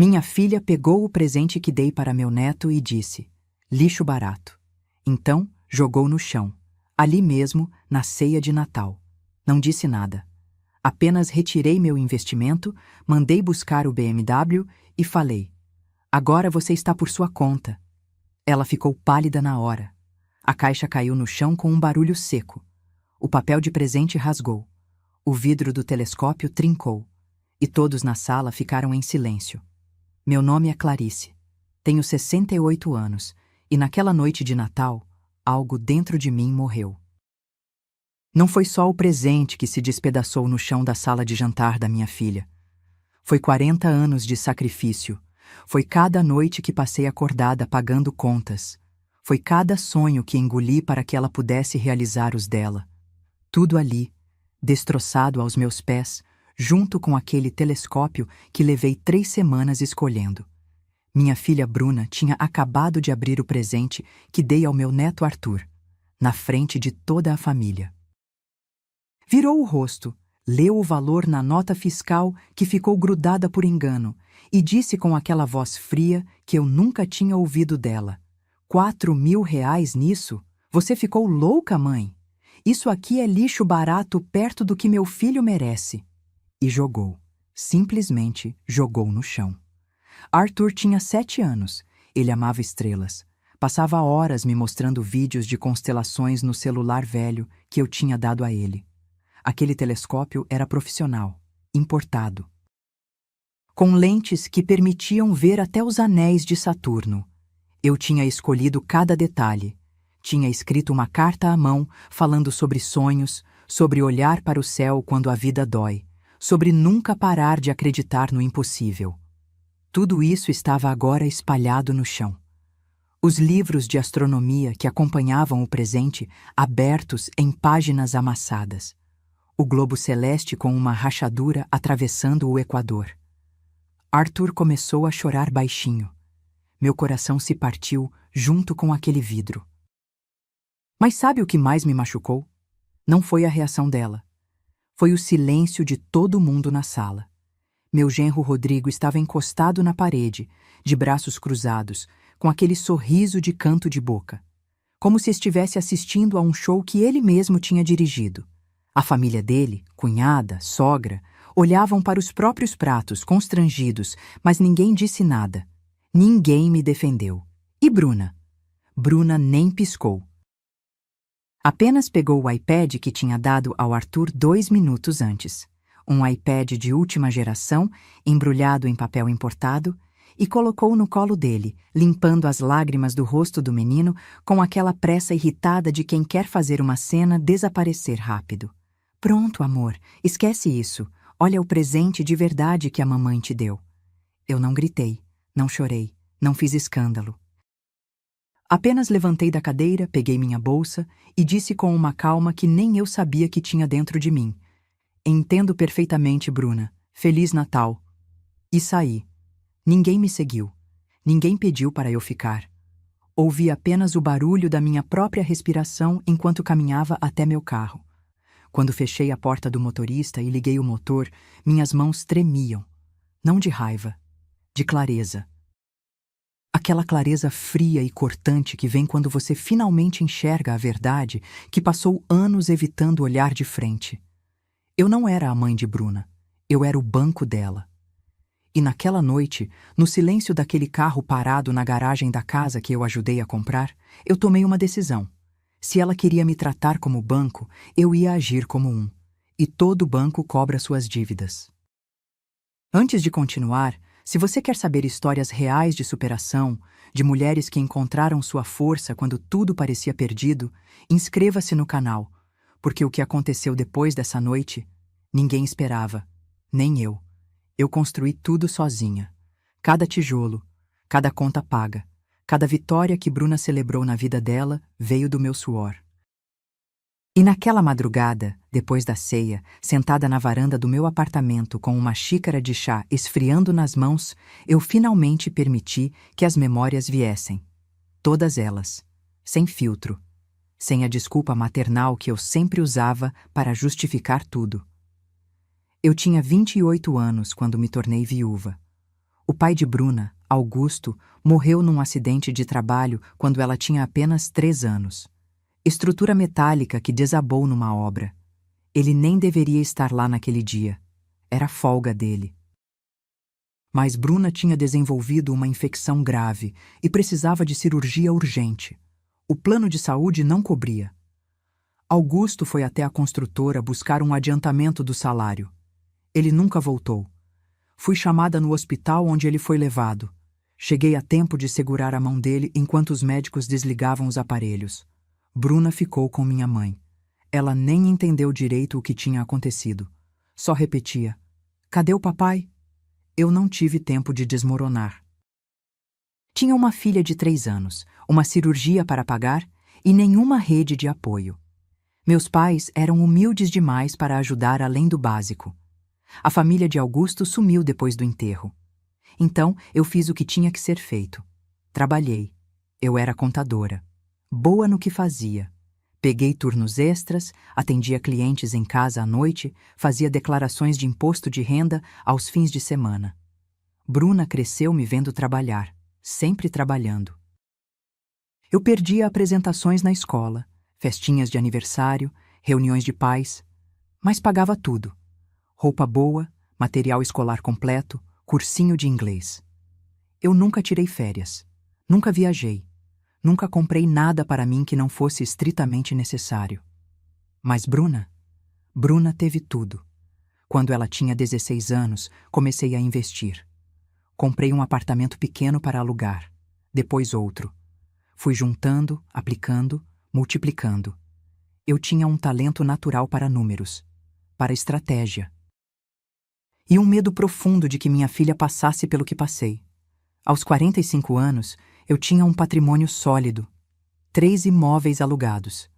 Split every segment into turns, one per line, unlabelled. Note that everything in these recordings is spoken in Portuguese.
Minha filha pegou o presente que dei para meu neto e disse: lixo barato. Então, jogou no chão, ali mesmo, na ceia de Natal. Não disse nada. Apenas retirei meu investimento, mandei buscar o BMW e falei: agora você está por sua conta. Ela ficou pálida na hora. A caixa caiu no chão com um barulho seco. O papel de presente rasgou. O vidro do telescópio trincou. E todos na sala ficaram em silêncio. Meu nome é Clarice. Tenho 68 anos, e naquela noite de Natal, algo dentro de mim morreu. Não foi só o presente que se despedaçou no chão da sala de jantar da minha filha. Foi 40 anos de sacrifício. Foi cada noite que passei acordada pagando contas. Foi cada sonho que engoli para que ela pudesse realizar os dela. Tudo ali, destroçado aos meus pés, junto com aquele telescópio que levei 3 semanas escolhendo. Minha filha Bruna tinha acabado de abrir o presente que dei ao meu neto Arthur, na frente de toda a família. Virou o rosto, leu o valor na nota fiscal que ficou grudada por engano e disse com aquela voz fria que eu nunca tinha ouvido dela: R$ 4.000 nisso? Você ficou louca, mãe? Isso aqui é lixo barato perto do que meu filho merece. E jogou. Simplesmente jogou no chão. Arthur tinha 7 anos. Ele amava estrelas. Passava horas me mostrando vídeos de constelações no celular velho que eu tinha dado a ele. Aquele telescópio era profissional, importado, com lentes que permitiam ver até os anéis de Saturno. Eu tinha escolhido cada detalhe. Tinha escrito uma carta à mão falando sobre sonhos, sobre olhar para o céu quando a vida dói, sobre nunca parar de acreditar no impossível. Tudo isso estava agora espalhado no chão. Os livros de astronomia que acompanhavam o presente abertos em páginas amassadas. O globo celeste com uma rachadura atravessando o Equador. Arthur começou a chorar baixinho. Meu coração se partiu junto com aquele vidro. Mas sabe o que mais me machucou? Não foi a reação dela. Foi o silêncio de todo mundo na sala. Meu genro Rodrigo estava encostado na parede, de braços cruzados, com aquele sorriso de canto de boca, como se estivesse assistindo a um show que ele mesmo tinha dirigido. A família dele, cunhada, sogra, olhavam para os próprios pratos, constrangidos, mas ninguém disse nada. Ninguém me defendeu. E Bruna? Bruna nem piscou. Apenas pegou o iPad que tinha dado ao Arthur 2 minutos antes. Um iPad de última geração, embrulhado em papel importado, e colocou no colo dele, limpando as lágrimas do rosto do menino com aquela pressa irritada de quem quer fazer uma cena desaparecer rápido. Pronto, amor, esquece isso. Olha o presente de verdade que a mamãe te deu. Eu não gritei, não chorei, não fiz escândalo. Apenas levantei da cadeira, peguei minha bolsa e disse com uma calma que nem eu sabia que tinha dentro de mim: entendo perfeitamente, Bruna. Feliz Natal. E saí. Ninguém me seguiu. Ninguém pediu para eu ficar. Ouvi apenas o barulho da minha própria respiração enquanto caminhava até meu carro. Quando fechei a porta do motorista e liguei o motor, minhas mãos tremiam. Não de raiva, de clareza. Aquela clareza fria e cortante que vem quando você finalmente enxerga a verdade que passou anos evitando olhar de frente. Eu não era a mãe de Bruna. Eu era o banco dela. E naquela noite, no silêncio daquele carro parado na garagem da casa que eu ajudei a comprar, eu tomei uma decisão. Se ela queria me tratar como banco, eu ia agir como um. E todo banco cobra suas dívidas. Antes de continuar, se você quer saber histórias reais de superação, de mulheres que encontraram sua força quando tudo parecia perdido, inscreva-se no canal, porque o que aconteceu depois dessa noite, ninguém esperava, nem eu. Eu construí tudo sozinha. Cada tijolo, cada conta paga, cada vitória que Bruna celebrou na vida dela veio do meu suor. E naquela madrugada, depois da ceia, sentada na varanda do meu apartamento com uma xícara de chá esfriando nas mãos, eu finalmente permiti que as memórias viessem. Todas elas, sem filtro, sem a desculpa maternal que eu sempre usava para justificar tudo. Eu tinha 28 anos quando me tornei viúva. O pai de Bruna, Augusto, morreu num acidente de trabalho quando ela tinha apenas 3 anos. Estrutura metálica que desabou numa obra. Ele nem deveria estar lá naquele dia. Era folga dele. Mas Bruna tinha desenvolvido uma infecção grave e precisava de cirurgia urgente. O plano de saúde não cobria. Augusto foi até a construtora buscar um adiantamento do salário. Ele nunca voltou. Fui chamada no hospital onde ele foi levado. Cheguei a tempo de segurar a mão dele enquanto os médicos desligavam os aparelhos. Bruna ficou com minha mãe. Ela nem entendeu direito o que tinha acontecido. Só repetia: "Cadê o papai?" Eu não tive tempo de desmoronar. Tinha uma filha de 3 anos, uma cirurgia para pagar e nenhuma rede de apoio. Meus pais eram humildes demais para ajudar além do básico. A família de Augusto sumiu depois do enterro. Então, eu fiz o que tinha que ser feito. Trabalhei. Eu era contadora. Boa no que fazia. Peguei turnos extras, atendia clientes em casa à noite, fazia declarações de imposto de renda aos fins de semana. Bruna cresceu me vendo trabalhar, sempre trabalhando. Eu perdia apresentações na escola, festinhas de aniversário, reuniões de pais, mas pagava tudo. Roupa boa, material escolar completo, cursinho de inglês. Eu nunca tirei férias, nunca viajei, nunca comprei nada para mim que não fosse estritamente necessário. Mas Bruna teve tudo. Quando ela tinha 16 anos, comecei a investir. Comprei um apartamento pequeno para alugar, depois outro. Fui juntando, aplicando, multiplicando. Eu tinha um talento natural para números, para estratégia. E um medo profundo de que minha filha passasse pelo que passei. Aos 45 anos, eu tinha um patrimônio sólido. 3 imóveis alugados.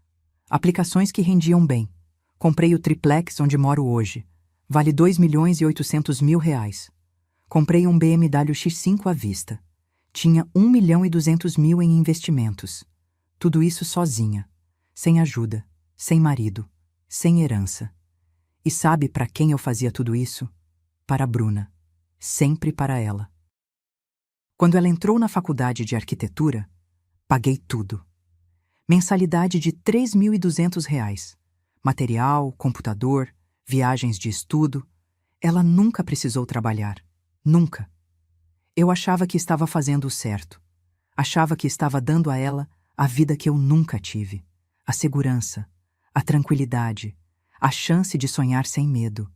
Aplicações que rendiam bem. Comprei o triplex onde moro hoje. Vale 2.800.000 reais. Comprei um BMW X5 à vista. Tinha 1.200.000 em investimentos. Tudo isso sozinha. Sem ajuda. Sem marido. Sem herança. E sabe para quem eu fazia tudo isso? Para Bruna. Sempre para ela. Quando ela entrou na faculdade de arquitetura, paguei tudo. Mensalidade de 3.200 reais. Material, computador, viagens de estudo. Ela nunca precisou trabalhar. Nunca. Eu achava que estava fazendo o certo. Achava que estava dando a ela a vida que eu nunca tive. A segurança, a tranquilidade, a chance de sonhar sem medo.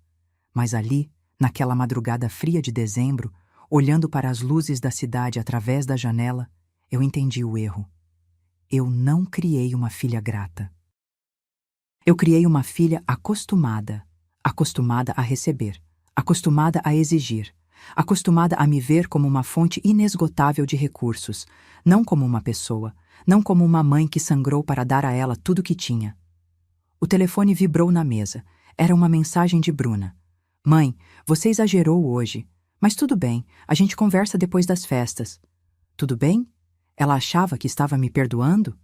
Mas ali, naquela madrugada fria de dezembro, olhando para as luzes da cidade através da janela, eu entendi o erro. Eu não criei uma filha grata. Eu criei uma filha acostumada a receber, acostumada a exigir, acostumada a me ver como uma fonte inesgotável de recursos, não como uma pessoa, não como uma mãe que sangrou para dar a ela tudo o que tinha. O telefone vibrou na mesa. Era uma mensagem de Bruna. "Mãe, você exagerou hoje. Mas tudo bem, a gente conversa depois das festas." Tudo bem? Ela achava que estava me perdoando?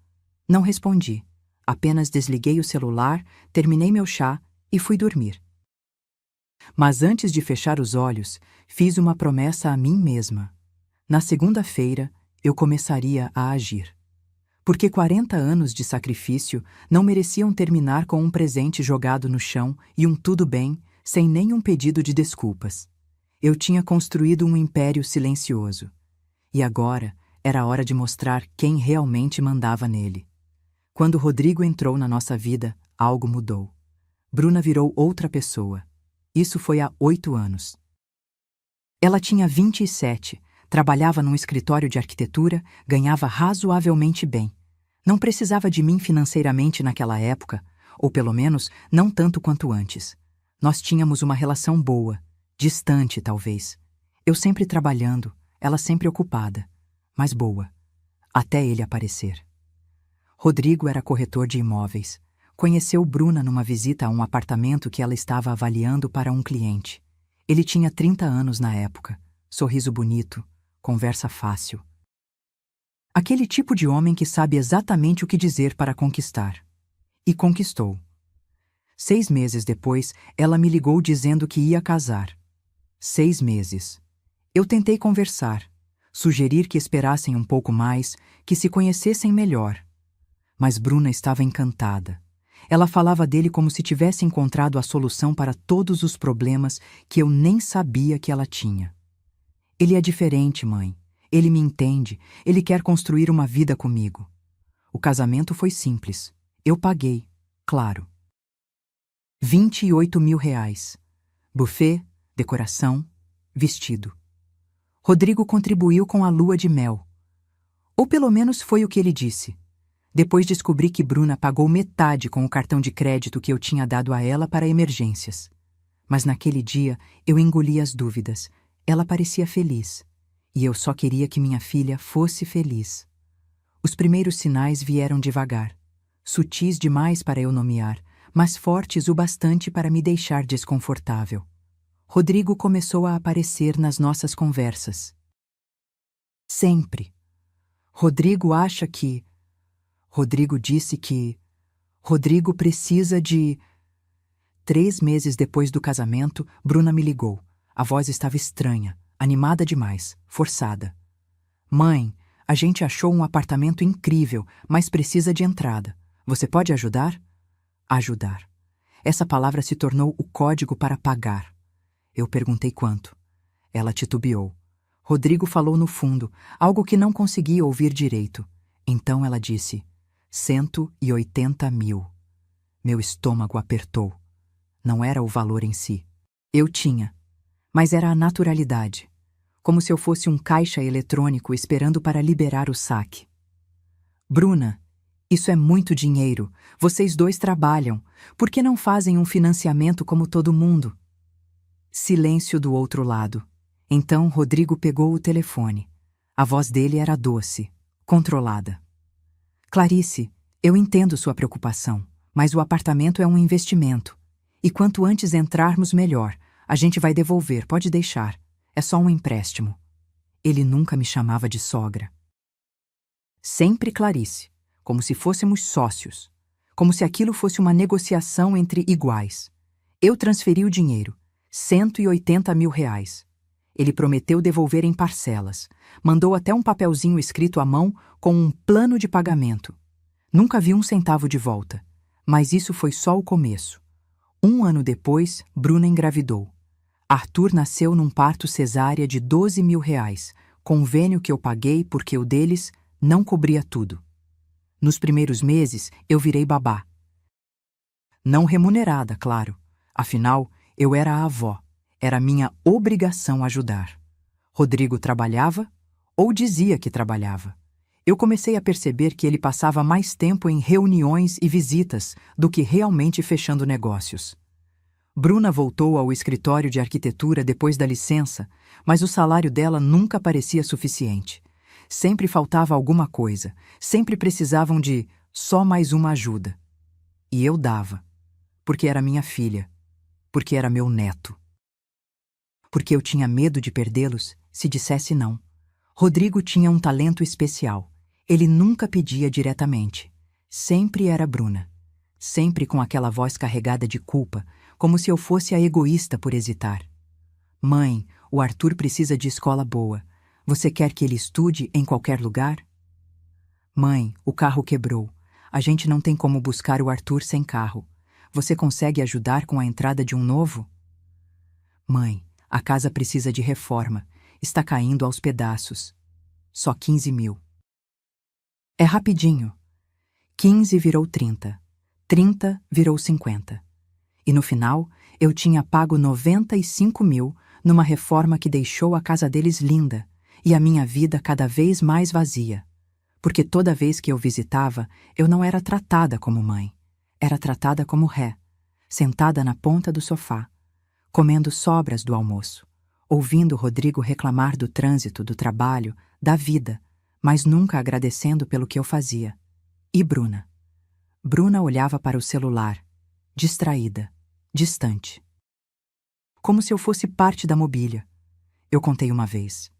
Não respondi. Apenas desliguei o celular, terminei meu chá e fui dormir. Mas antes de fechar os olhos, fiz uma promessa a mim mesma. Na segunda-feira, eu começaria a agir. Porque 40 anos de sacrifício não mereciam terminar com um presente jogado no chão e um tudo bem, sem nenhum pedido de desculpas. Eu tinha construído um império silencioso. E agora era hora de mostrar quem realmente mandava nele. Quando Rodrigo entrou na nossa vida, algo mudou. Bruna virou outra pessoa. Isso foi há 8 anos. Ela tinha 27, trabalhava num escritório de arquitetura, ganhava razoavelmente bem. Não precisava de mim financeiramente naquela época, ou pelo menos não tanto quanto antes. Nós tínhamos uma relação boa, distante talvez. Eu sempre trabalhando, ela sempre ocupada, mas boa, até ele aparecer. Rodrigo era corretor de imóveis. Conheceu Bruna numa visita a um apartamento que ela estava avaliando para um cliente. Ele tinha 30 anos na época, sorriso bonito, conversa fácil. Aquele tipo de homem que sabe exatamente o que dizer para conquistar. E conquistou. 6 meses depois, ela me ligou dizendo que ia casar. 6 meses. Eu tentei conversar, sugerir que esperassem um pouco mais, que se conhecessem melhor. Mas Bruna estava encantada. Ela falava dele como se tivesse encontrado a solução para todos os problemas que eu nem sabia que ela tinha. Ele é diferente, mãe. Ele me entende. Ele quer construir uma vida comigo. O casamento foi simples. Eu paguei, claro. 28 mil reais. Buffet, decoração, vestido. Rodrigo contribuiu com a lua de mel. Ou pelo menos foi o que ele disse. Depois descobri que Bruna pagou metade com o cartão de crédito que eu tinha dado a ela para emergências. Mas naquele dia eu engoli as dúvidas. Ela parecia feliz. E eu só queria que minha filha fosse feliz. Os primeiros sinais vieram devagar. Sutis demais para eu nomear, mas fortes o bastante para me deixar desconfortável. Rodrigo começou a aparecer nas nossas conversas. Sempre. Rodrigo acha que... Rodrigo disse que... Rodrigo precisa de... 3 meses depois do casamento, Bruna me ligou. A voz estava estranha, animada demais, forçada. Mãe, a gente achou um apartamento incrível, mas precisa de entrada. Você pode ajudar? Ajudar. Essa palavra se tornou o código para pagar. Eu perguntei quanto. Ela titubeou. Rodrigo falou no fundo, algo que não conseguia ouvir direito. Então ela disse, 180 mil. Meu estômago apertou. Não era o valor em si. Eu tinha. Mas era a naturalidade. Como se eu fosse um caixa eletrônico esperando para liberar o saque. Bruna, isso é muito dinheiro. Vocês dois trabalham. Por que não fazem um financiamento como todo mundo? Silêncio do outro lado. Então Rodrigo pegou o telefone. A voz dele era doce, controlada. Clarice, eu entendo sua preocupação, mas o apartamento é um investimento. E quanto antes entrarmos, melhor. A gente vai devolver, pode deixar. É só um empréstimo. Ele nunca me chamava de sogra. Sempre Clarice, como se fôssemos sócios. Como se aquilo fosse uma negociação entre iguais. Eu transferi o dinheiro, 180 mil reais. Ele prometeu devolver em parcelas. Mandou até um papelzinho escrito à mão com um plano de pagamento. Nunca vi um centavo de volta. Mas isso foi só o começo. 1 ano depois, Bruna engravidou. Arthur nasceu num parto cesárea de 12 mil reais, convênio que eu paguei porque o deles não cobria tudo. Nos primeiros meses, eu virei babá. Não remunerada, claro. Afinal, eu era a avó. Era minha obrigação ajudar. Rodrigo trabalhava ou dizia que trabalhava. Eu comecei a perceber que ele passava mais tempo em reuniões e visitas do que realmente fechando negócios. Bruna voltou ao escritório de arquitetura depois da licença, mas o salário dela nunca parecia suficiente. Sempre faltava alguma coisa, sempre precisavam de só mais uma ajuda. E eu dava, porque era minha filha, porque era meu neto. Porque eu tinha medo de perdê-los se dissesse não. Rodrigo tinha um talento especial. Ele nunca pedia diretamente. Sempre era Bruna. Sempre com aquela voz carregada de culpa, como se eu fosse a egoísta por hesitar. Mãe, o Arthur precisa de escola boa. Você quer que ele estude em qualquer lugar? Mãe, o carro quebrou. A gente não tem como buscar o Arthur sem carro. Você consegue ajudar com a entrada de um novo? Mãe, a casa precisa de reforma. Está caindo aos pedaços. Só 15 mil. É rapidinho. 15 virou 30. 30 virou 50. E no final, eu tinha pago 95 mil numa reforma que deixou a casa deles linda e a minha vida cada vez mais vazia. Porque toda vez que eu visitava, eu não era tratada como mãe. Era tratada como ré, sentada na ponta do sofá, comendo sobras do almoço, ouvindo Rodrigo reclamar do trânsito, do trabalho, da vida, mas nunca agradecendo pelo que eu fazia. E Bruna? Bruna olhava para o celular, distraída, distante. Como se eu fosse parte da mobília. Eu contei uma vez.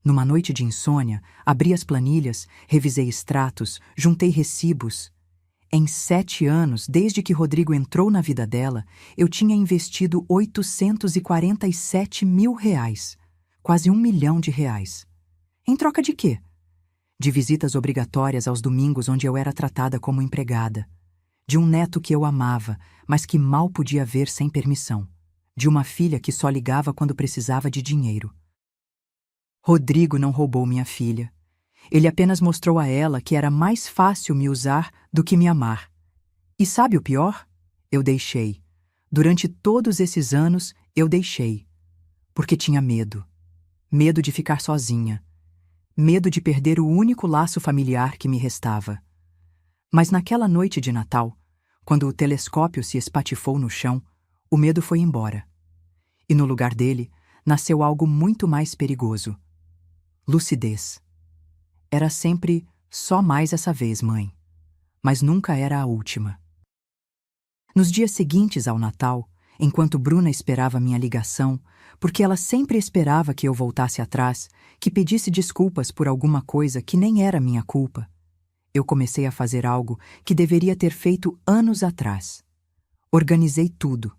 Numa noite de insônia, abri as planilhas, revisei extratos, juntei recibos. Em 7 anos, desde que Rodrigo entrou na vida dela, eu tinha investido 847 mil reais. quase R$ 1 milhão. Em troca de quê? De visitas obrigatórias aos domingos onde eu era tratada como empregada. De um neto que eu amava, mas que mal podia ver sem permissão. De uma filha que só ligava quando precisava de dinheiro. Rodrigo não roubou minha filha. Ele apenas mostrou a ela que era mais fácil me usar do que me amar. E sabe o pior? Eu deixei. Durante todos esses anos, eu deixei. Porque tinha medo. Medo de ficar sozinha. Medo de perder o único laço familiar que me restava. Mas naquela noite de Natal, quando o telescópio se espatifou no chão, o medo foi embora. E no lugar dele, nasceu algo muito mais perigoso. Lucidez. Era sempre só mais essa vez, mãe. Mas nunca era a última. Nos dias seguintes ao Natal, enquanto Bruna esperava minha ligação, porque ela sempre esperava que eu voltasse atrás, que pedisse desculpas por alguma coisa que nem era minha culpa, eu comecei a fazer algo que deveria ter feito anos atrás. Organizei tudo,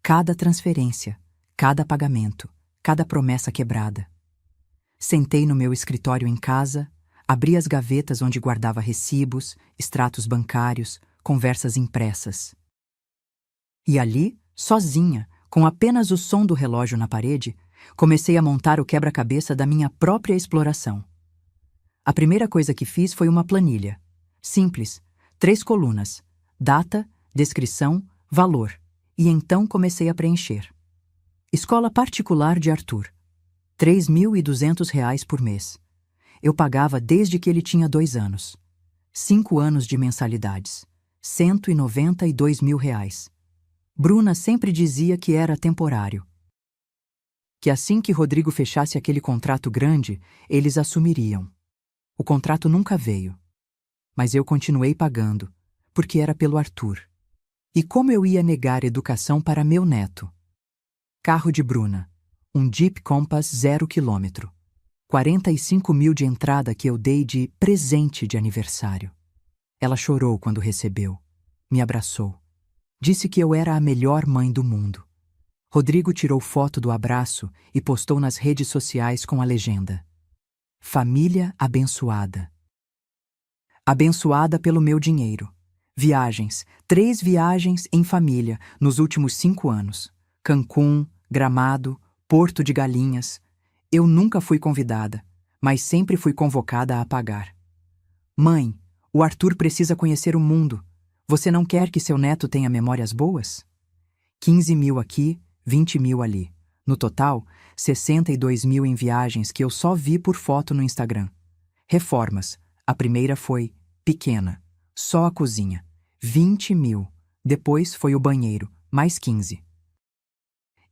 cada transferência, cada pagamento, cada promessa quebrada. Sentei no meu escritório em casa, abri as gavetas onde guardava recibos, extratos bancários, conversas impressas. E ali, sozinha, com apenas o som do relógio na parede, comecei a montar o quebra-cabeça da minha própria exploração. A primeira coisa que fiz foi uma planilha. Simples, 3 colunas, data, descrição, valor. E então comecei a preencher. Escola particular de Arthur. R$ 3.200 por mês. Eu pagava desde que ele tinha 2 anos. 5 anos de mensalidades. R$ 192.000. Bruna sempre dizia que era temporário. Que assim que Rodrigo fechasse aquele contrato grande, eles assumiriam. O contrato nunca veio. Mas eu continuei pagando, porque era pelo Arthur. E como eu ia negar educação para meu neto? Carro de Bruna. Um Jeep Compass 0 km. 45 mil de entrada que eu dei de presente de aniversário. Ela chorou quando recebeu. Me abraçou. Disse que eu era a melhor mãe do mundo. Rodrigo tirou foto do abraço e postou nas redes sociais com a legenda: Família abençoada. Abençoada pelo meu dinheiro. Viagens, 3 viagens em família nos últimos 5 anos. Cancún, Gramado, Porto de Galinhas. Eu nunca fui convidada, mas sempre fui convocada a pagar. Mãe, o Arthur precisa conhecer o mundo. Você não quer que seu neto tenha memórias boas? 15 mil aqui, 20 mil ali. No total, 62 mil em viagens que eu só vi por foto no Instagram. Reformas. A primeira foi pequena, só a cozinha. 20 mil. Depois foi o banheiro, mais 15.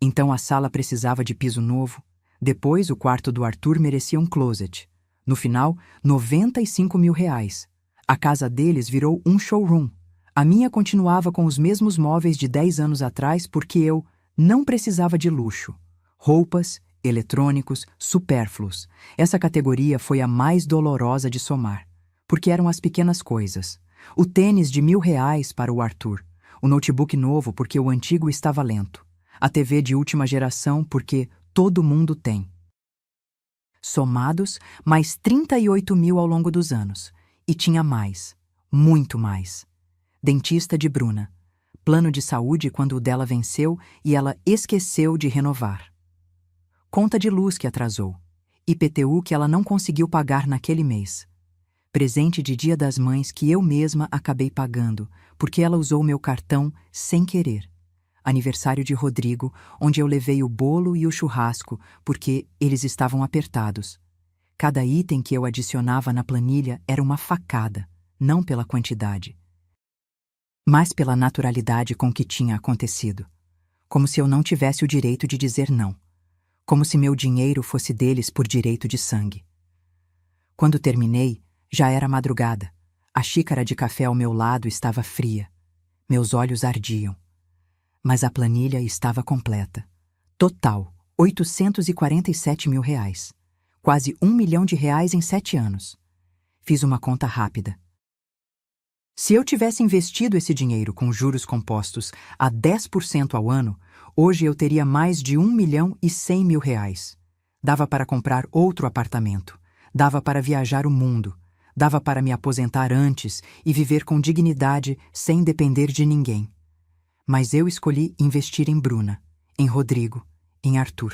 Então a sala precisava de piso novo. Depois o quarto do Arthur merecia um closet. No final, R$ 95.000. A casa deles virou um showroom. A minha continuava com os mesmos móveis de 10 anos atrás porque eu não precisava de luxo. Roupas, eletrônicos, supérfluos. Essa categoria foi a mais dolorosa de somar, porque eram as pequenas coisas. O tênis de R$ 1.000 para o Arthur. O notebook novo porque o antigo estava lento. A TV de última geração porque todo mundo tem. Somados, mais 38 mil ao longo dos anos. E tinha mais. Muito mais. Dentista de Bruna. Plano de saúde quando o dela venceu e ela esqueceu de renovar. Conta de luz que atrasou. IPTU que ela não conseguiu pagar naquele mês. Presente de Dia das Mães que eu mesma acabei pagando, porque ela usou meu cartão sem querer. Aniversário de Rodrigo, onde eu levei o bolo e o churrasco, porque eles estavam apertados. Cada item que eu adicionava na planilha era uma facada, não pela quantidade, mas pela naturalidade com que tinha acontecido. Como se eu não tivesse o direito de dizer não. Como se meu dinheiro fosse deles por direito de sangue. Quando terminei, já era madrugada. A xícara de café ao meu lado estava fria. Meus olhos ardiam. Mas a planilha estava completa. Total, R$ 847.000. Quase R$ 1 milhão em 7 anos. Fiz uma conta rápida. Se eu tivesse investido esse dinheiro com juros compostos a 10% ao ano, hoje eu teria mais de R$ 1.100.000. Dava para comprar outro apartamento. Dava para viajar o mundo. Dava para me aposentar antes e viver com dignidade sem depender de ninguém. Mas eu escolhi investir em Bruna, em Rodrigo, em Arthur.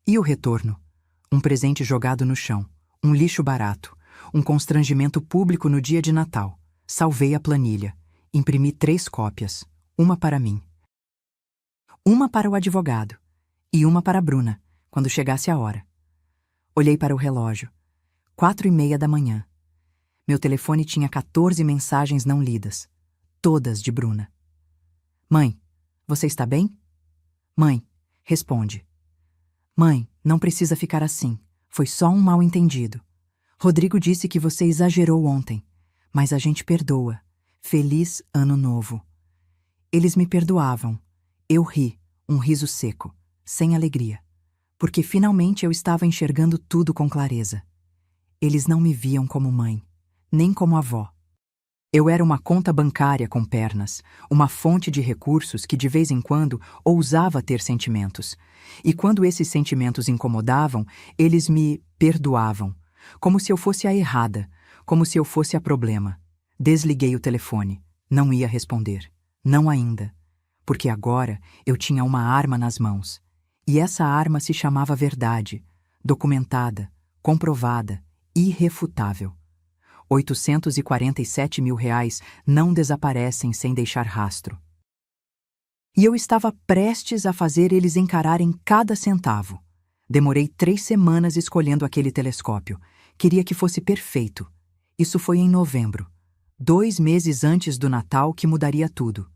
E o retorno? Um presente jogado no chão, um lixo barato, um constrangimento público no dia de Natal. Salvei a planilha. Imprimi 3 cópias, uma para mim, uma para o advogado e uma para Bruna, quando chegasse a hora. Olhei para o relógio. 4:30 da manhã. Meu telefone tinha 14 mensagens não lidas, todas de Bruna. Mãe, você está bem? Mãe, responde. Mãe, não precisa ficar assim. Foi só um mal-entendido. Rodrigo disse que você exagerou ontem, mas a gente perdoa. Feliz Ano Novo. Eles me perdoavam. Eu ri, um riso seco, sem alegria, porque finalmente eu estava enxergando tudo com clareza. Eles não me viam como mãe, nem como avó. Eu era uma conta bancária com pernas, uma fonte de recursos que de vez em quando ousava ter sentimentos. E quando esses sentimentos incomodavam, eles me perdoavam, como se eu fosse a errada, como se eu fosse a problema. Desliguei o telefone. Não ia responder. Não ainda. Porque agora eu tinha uma arma nas mãos. E essa arma se chamava verdade, documentada, comprovada, irrefutável. 847 mil reais não desaparecem sem deixar rastro. E eu estava prestes a fazer eles encararem cada centavo. Demorei 3 semanas escolhendo aquele telescópio. Queria que fosse perfeito. Isso foi em novembro, 2 meses antes do Natal, que mudaria tudo.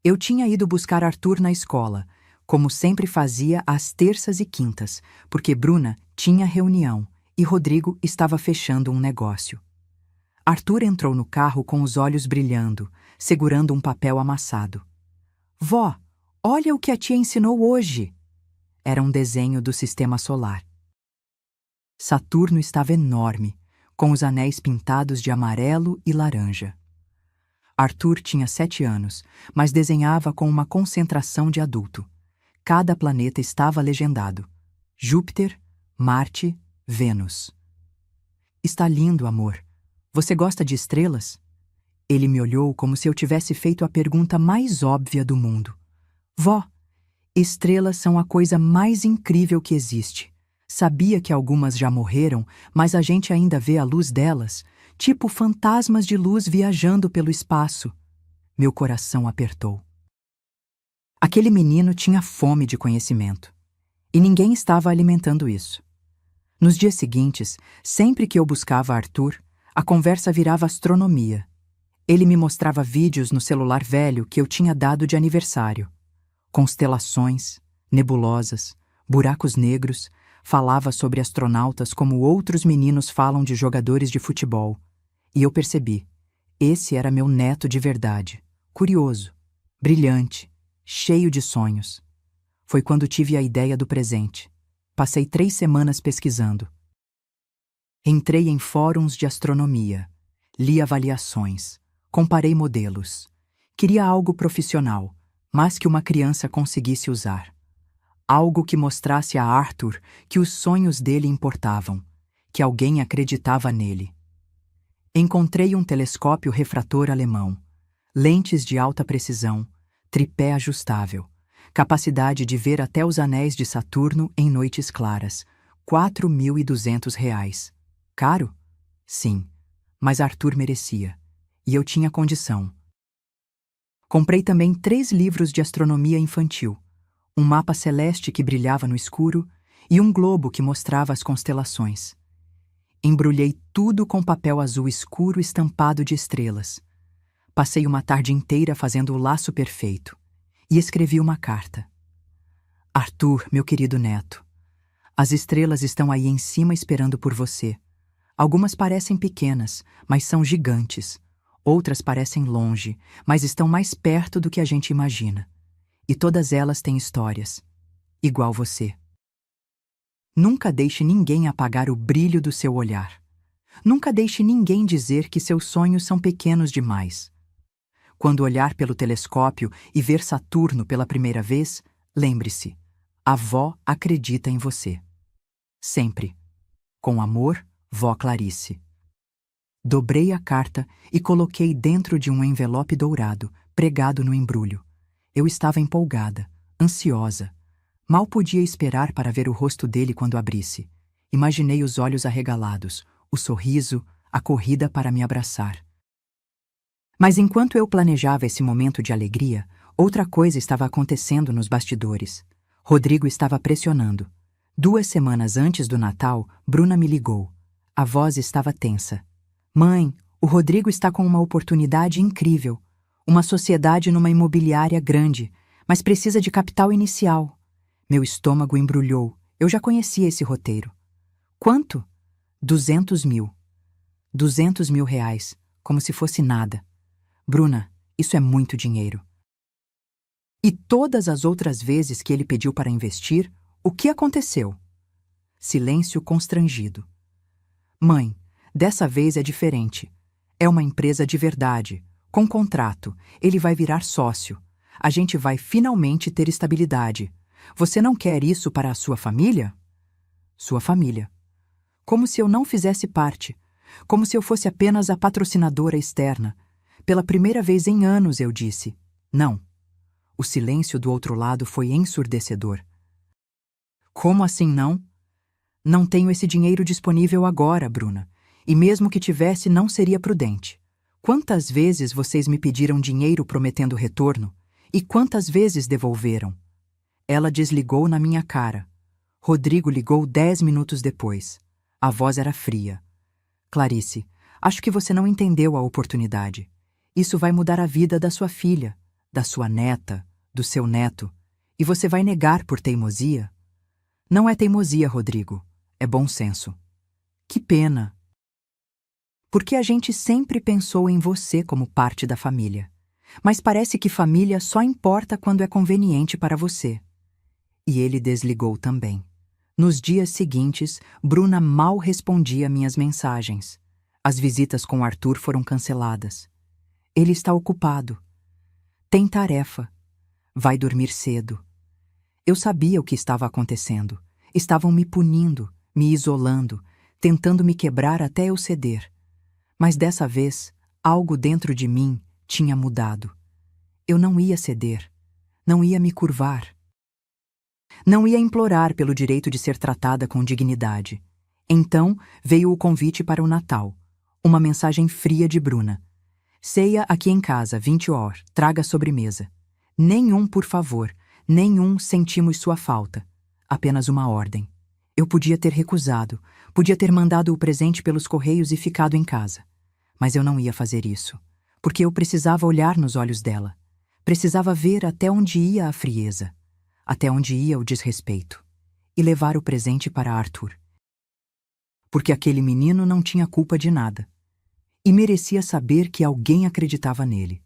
Eu tinha ido buscar Arthur na escola, como sempre fazia às terças e quintas, porque Bruna tinha reunião e Rodrigo estava fechando um negócio. Arthur entrou no carro com os olhos brilhando, segurando um papel amassado. Vó, olha o que a tia ensinou hoje! Era um desenho do sistema solar. Saturno estava enorme, com os anéis pintados de amarelo e laranja. Arthur tinha 7 anos, mas desenhava com uma concentração de adulto. Cada planeta estava legendado: Júpiter, Marte, Vênus. Está lindo, amor. Você gosta de estrelas? Ele me olhou como se eu tivesse feito a pergunta mais óbvia do mundo. Vó, estrelas são a coisa mais incrível que existe. Sabia que algumas já morreram, mas a gente ainda vê a luz delas, tipo fantasmas de luz viajando pelo espaço. Meu coração apertou. Aquele menino tinha fome de conhecimento. E ninguém estava alimentando isso. Nos dias seguintes, sempre que eu buscava Arthur, a conversa virava astronomia. Ele me mostrava vídeos no celular velho que eu tinha dado de aniversário. Constelações, nebulosas, buracos negros. Falava sobre astronautas como outros meninos falam de jogadores de futebol. E eu percebi. Esse era meu neto de verdade. Curioso, brilhante, cheio de sonhos. Foi quando tive a ideia do presente. Passei 3 semanas pesquisando. Entrei em fóruns de astronomia. Li avaliações. Comparei modelos. Queria algo profissional, mas que uma criança conseguisse usar. Algo que mostrasse a Arthur que os sonhos dele importavam, que alguém acreditava nele. Encontrei um telescópio refrator alemão, lentes de alta precisão, tripé ajustável, capacidade de ver até os anéis de Saturno em noites claras, R$ 4.200. Caro? Sim, mas Arthur merecia, e eu tinha condição. Comprei também 3 livros de astronomia infantil, um mapa celeste que brilhava no escuro e um globo que mostrava as constelações. Embrulhei tudo com papel azul escuro estampado de estrelas. Passei uma tarde inteira fazendo o laço perfeito e escrevi uma carta. Arthur, meu querido neto, as estrelas estão aí em cima esperando por você. Algumas parecem pequenas, mas são gigantes. Outras parecem longe, mas estão mais perto do que a gente imagina. E todas elas têm histórias, igual você. Nunca deixe ninguém apagar o brilho do seu olhar. Nunca deixe ninguém dizer que seus sonhos são pequenos demais. Quando olhar pelo telescópio e ver Saturno pela primeira vez, lembre-se, a avó acredita em você. Sempre. Com amor, vó Clarice. Dobrei a carta e coloquei dentro de um envelope dourado, pregado no embrulho. Eu estava empolgada, ansiosa. Mal podia esperar para ver o rosto dele quando abrisse. Imaginei os olhos arregalados, o sorriso, a corrida para me abraçar. Mas enquanto eu planejava esse momento de alegria, outra coisa estava acontecendo nos bastidores. Rodrigo estava pressionando. 2 semanas antes do Natal, Bruna me ligou. A voz estava tensa. Mãe, o Rodrigo está com uma oportunidade incrível. Uma sociedade numa imobiliária grande, mas precisa de capital inicial. Meu estômago embrulhou. Eu já conhecia esse roteiro. Quanto? 200 mil. 200 mil reais, como se fosse nada. Bruna, isso é muito dinheiro. E todas as outras vezes que ele pediu para investir, o que aconteceu? Silêncio constrangido. Mãe, dessa vez é diferente. É uma empresa de verdade, com contrato. Ele vai virar sócio. A gente vai finalmente ter estabilidade. Você não quer isso para a sua família? Sua família. Como se eu não fizesse parte. Como se eu fosse apenas a patrocinadora externa. Pela primeira vez em anos eu disse, não. O silêncio do outro lado foi ensurdecedor. Como assim não? Não tenho esse dinheiro disponível agora, Bruna. E mesmo que tivesse, não seria prudente. Quantas vezes vocês me pediram dinheiro prometendo retorno? E quantas vezes devolveram? Ela desligou na minha cara. Rodrigo ligou 10 minutos depois. A voz era fria. Clarice, acho que você não entendeu a oportunidade. Isso vai mudar a vida da sua filha, da sua neta, do seu neto. E você vai negar por teimosia? Não é teimosia, Rodrigo. É bom senso. Que pena. Porque a gente sempre pensou em você como parte da família. Mas parece que família só importa quando é conveniente para você. E ele desligou também. Nos dias seguintes, Bruna mal respondia minhas mensagens. As visitas com Arthur foram canceladas. Ele está ocupado. Tem tarefa. Vai dormir cedo. Eu sabia o que estava acontecendo. Estavam me punindo, me isolando, tentando me quebrar até eu ceder. Mas dessa vez, algo dentro de mim tinha mudado. Eu não ia ceder. Não ia me curvar. Não ia implorar pelo direito de ser tratada com dignidade. Então veio o convite para o Natal. Uma mensagem fria de Bruna. Ceia aqui em casa, 20 horas, traga sobremesa. Nenhum, por favor, nenhum sentimos sua falta. Apenas uma ordem. Eu podia ter recusado, podia ter mandado o presente pelos correios e ficado em casa. Mas eu não ia fazer isso, porque eu precisava olhar nos olhos dela. Precisava ver até onde ia a frieza, até onde ia o desrespeito, e levar o presente para Arthur. Porque aquele menino não tinha culpa de nada, e merecia saber que alguém acreditava nele.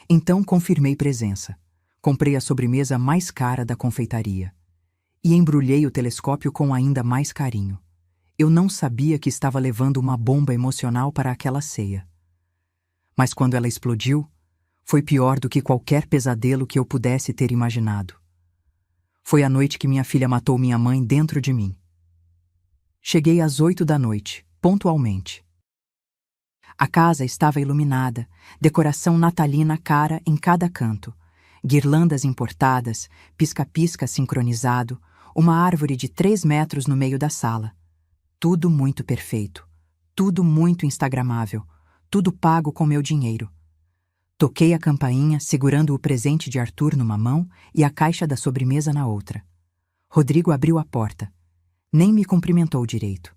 Então confirmei presença. Comprei a sobremesa mais cara da confeitaria. E embrulhei o telescópio com ainda mais carinho. Eu não sabia que estava levando uma bomba emocional para aquela ceia. Mas quando ela explodiu, foi pior do que qualquer pesadelo que eu pudesse ter imaginado. Foi a noite que minha filha matou minha mãe dentro de mim. Cheguei às 8 da noite, pontualmente. A casa estava iluminada, decoração natalina cara em cada canto, guirlandas importadas, pisca-pisca sincronizado, uma árvore de 3 metros no meio da sala. Tudo muito perfeito, tudo muito instagramável, tudo pago com meu dinheiro. Toquei a campainha, segurando o presente de Arthur numa mão e a caixa da sobremesa na outra. Rodrigo abriu a porta. Nem me cumprimentou direito.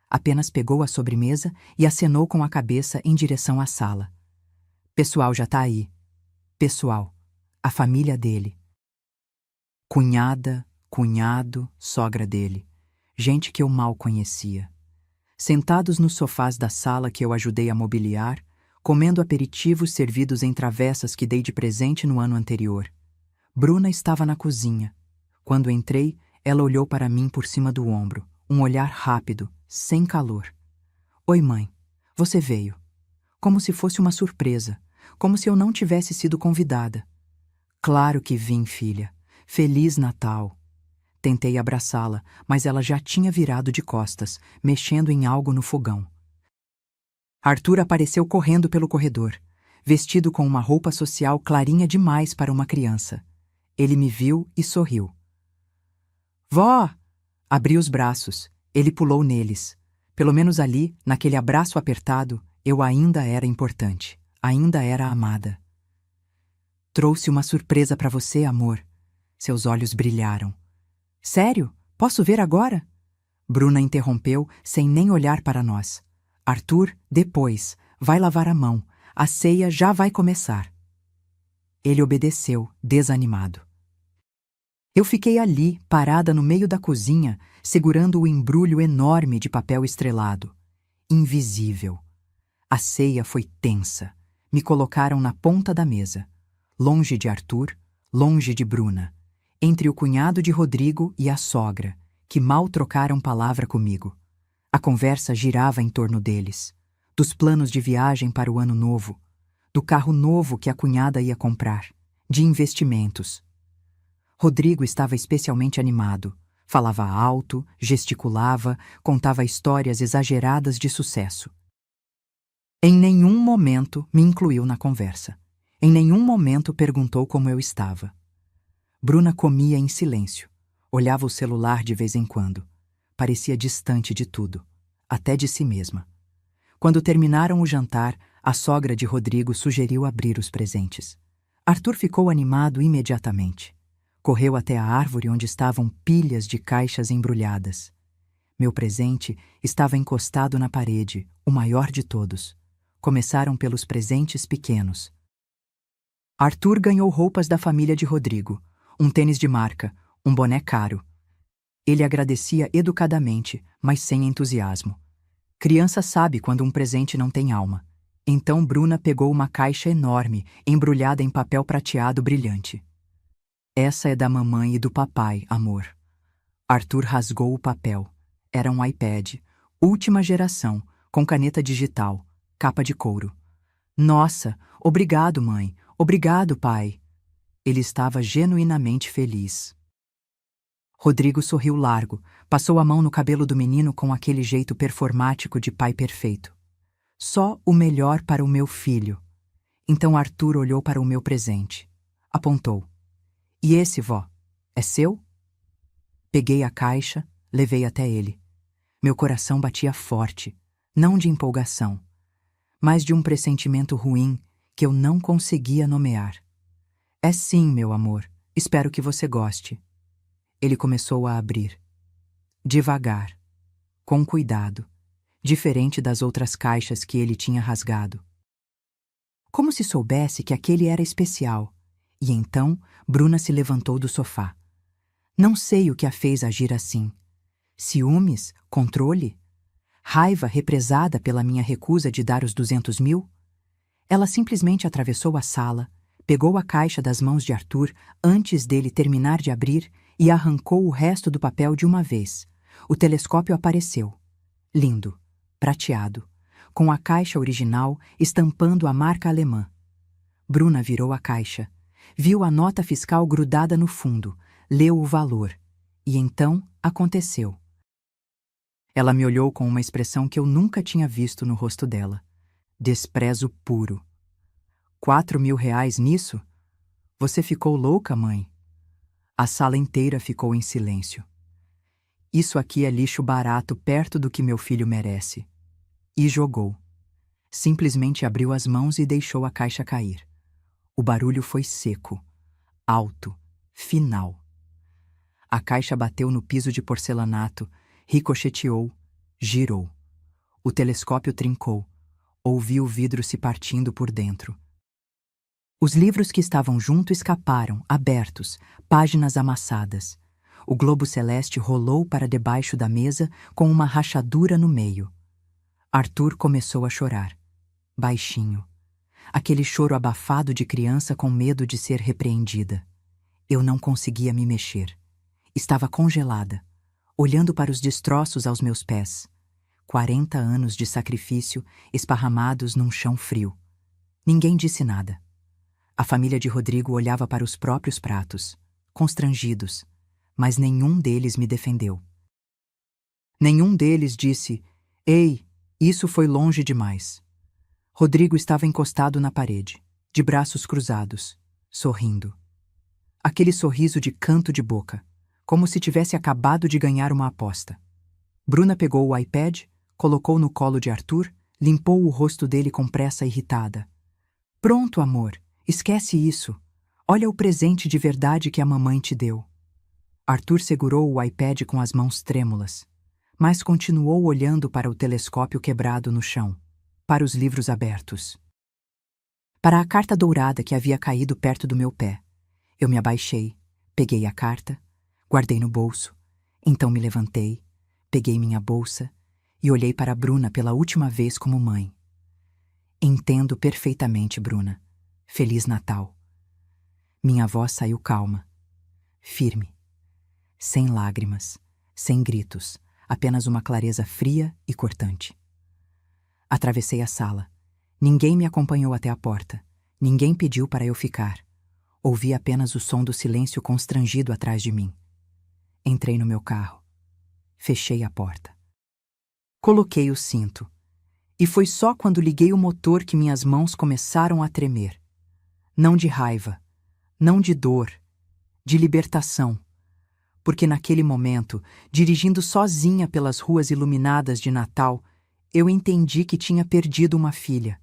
Apenas pegou a sobremesa e acenou com a cabeça em direção à sala. Pessoal já tá aí. Pessoal. A família dele. Cunhada, cunhado, sogra dele. Gente que eu mal conhecia. Sentados nos sofás da sala que eu ajudei a mobiliar, comendo aperitivos servidos em travessas que dei de presente no ano anterior. Bruna estava na cozinha. Quando entrei, ela olhou para mim por cima do ombro, um olhar rápido, sem calor. Oi, mãe. Você veio. Como se fosse uma surpresa, como se eu não tivesse sido convidada. Claro que vim, filha. Feliz Natal. Tentei abraçá-la, mas ela já tinha virado de costas, mexendo em algo no fogão. Arthur apareceu correndo pelo corredor, vestido com uma roupa social clarinha demais para uma criança. Ele me viu e sorriu. Vó! Abri os braços. Ele pulou neles. Pelo menos ali, naquele abraço apertado, eu ainda era importante. Ainda era amada. Trouxe uma surpresa para você, amor. Seus olhos brilharam. Sério? Posso ver agora? Bruna interrompeu, sem nem olhar para nós. Arthur, depois. Vai lavar a mão. A ceia já vai começar. Ele obedeceu, desanimado. Eu fiquei ali, parada no meio da cozinha, segurando o embrulho enorme de papel estrelado. Invisível. A ceia foi tensa. Me colocaram na ponta da mesa. Longe de Arthur, longe de Bruna. Entre o cunhado de Rodrigo e a sogra, que mal trocaram palavra comigo. A conversa girava em torno deles. Dos planos de viagem para o ano novo. Do carro novo que a cunhada ia comprar. De investimentos. Rodrigo estava especialmente animado. Falava alto, gesticulava, contava histórias exageradas de sucesso. Em nenhum momento me incluiu na conversa. Em nenhum momento perguntou como eu estava. Bruna comia em silêncio. Olhava o celular de vez em quando. Parecia distante de tudo, até de si mesma. Quando terminaram o jantar, a sogra de Rodrigo sugeriu abrir os presentes. Arthur ficou animado imediatamente. Correu até a árvore onde estavam pilhas de caixas embrulhadas. Meu presente estava encostado na parede, o maior de todos. Começaram pelos presentes pequenos. Arthur ganhou roupas da família de Rodrigo, um tênis de marca, um boné caro. Ele agradecia educadamente, mas sem entusiasmo. Criança sabe quando um presente não tem alma. Então Bruna pegou uma caixa enorme, embrulhada em papel prateado brilhante. Essa é da mamãe e do papai, amor. Arthur rasgou o papel. Era um iPad, última geração, com caneta digital, capa de couro. Nossa, obrigado, mãe. Obrigado, pai. Ele estava genuinamente feliz. Rodrigo sorriu largo, passou a mão no cabelo do menino com aquele jeito performático de pai perfeito. Só o melhor para o meu filho. Então Arthur olhou para o meu presente. Apontou. E esse, vó? É seu? Peguei a caixa, levei até ele. Meu coração batia forte, não de empolgação, mas de um pressentimento ruim que eu não conseguia nomear. É sim, meu amor. Espero que você goste. Ele começou a abrir. Devagar, com cuidado, diferente das outras caixas que ele tinha rasgado. Como se soubesse que aquele era especial. E então, Bruna se levantou do sofá. Não sei o que a fez agir assim. Ciúmes? Controle? Raiva represada pela minha recusa de dar os 200 mil? Ela simplesmente atravessou a sala, pegou a caixa das mãos de Arthur antes dele terminar de abrir e arrancou o resto do papel de uma vez. O telescópio apareceu. Lindo, prateado, com a caixa original estampando a marca alemã. Bruna virou a caixa. Viu a nota fiscal grudada no fundo, leu o valor. E então aconteceu. Ela me olhou com uma expressão que eu nunca tinha visto no rosto dela. Desprezo puro. 4.000 reais nisso? Você ficou louca, mãe? A sala inteira ficou em silêncio. Isso aqui é lixo barato perto do que meu filho merece. E jogou. Simplesmente abriu as mãos e deixou a caixa cair. O barulho foi seco, alto, final. A caixa bateu no piso de porcelanato, ricocheteou, girou. O telescópio trincou. Ouvi o vidro se partindo por dentro. Os livros que estavam junto escaparam, abertos, páginas amassadas. O globo celeste rolou para debaixo da mesa com uma rachadura no meio. Arthur começou a chorar. Baixinho. Aquele choro abafado de criança com medo de ser repreendida. Eu não conseguia me mexer. Estava congelada, olhando para os destroços aos meus pés. 40 anos de sacrifício esparramados num chão frio. Ninguém disse nada. A família de Rodrigo olhava para os próprios pratos, constrangidos, mas nenhum deles me defendeu. Nenhum deles disse: "Ei, isso foi longe demais." Rodrigo estava encostado na parede, de braços cruzados, sorrindo. Aquele sorriso de canto de boca, como se tivesse acabado de ganhar uma aposta. Bruna pegou o iPad, colocou no colo de Arthur, limpou o rosto dele com pressa irritada. "Pronto, amor, esquece isso. Olha o presente de verdade que a mamãe te deu." Arthur segurou o iPad com as mãos trêmulas, mas continuou olhando para o telescópio quebrado no chão, para os livros abertos, para a carta dourada que havia caído perto do meu pé. Eu me abaixei, peguei a carta, guardei no bolso, então me levantei, peguei minha bolsa e olhei para Bruna pela última vez como mãe. "Entendo perfeitamente, Bruna. Feliz Natal." Minha voz saiu calma, firme, sem lágrimas, sem gritos, apenas uma clareza fria e cortante. Atravessei a sala. Ninguém me acompanhou até a porta. Ninguém pediu para eu ficar. Ouvi apenas o som do silêncio constrangido atrás de mim. Entrei no meu carro. Fechei a porta. Coloquei o cinto. E foi só quando liguei o motor que minhas mãos começaram a tremer. Não de raiva, não de dor, de libertação. Porque naquele momento, dirigindo sozinha pelas ruas iluminadas de Natal, eu entendi que tinha perdido uma filha,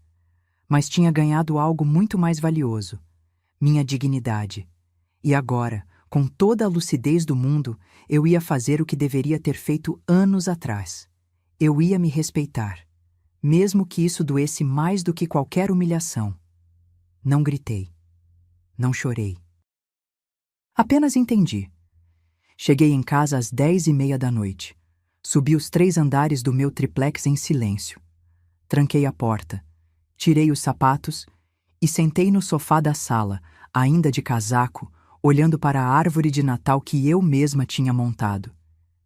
mas tinha ganhado algo muito mais valioso: minha dignidade. E agora, com toda a lucidez do mundo, eu ia fazer o que deveria ter feito anos atrás. Eu ia me respeitar, mesmo que isso doesse mais do que qualquer humilhação. Não gritei. Não chorei. Apenas entendi. Cheguei em casa às 10h30 da noite. Subi os 3 andares do meu triplex em silêncio. Tranquei a porta, tirei os sapatos e sentei no sofá da sala, ainda de casaco, olhando para a árvore de Natal que eu mesma tinha montado.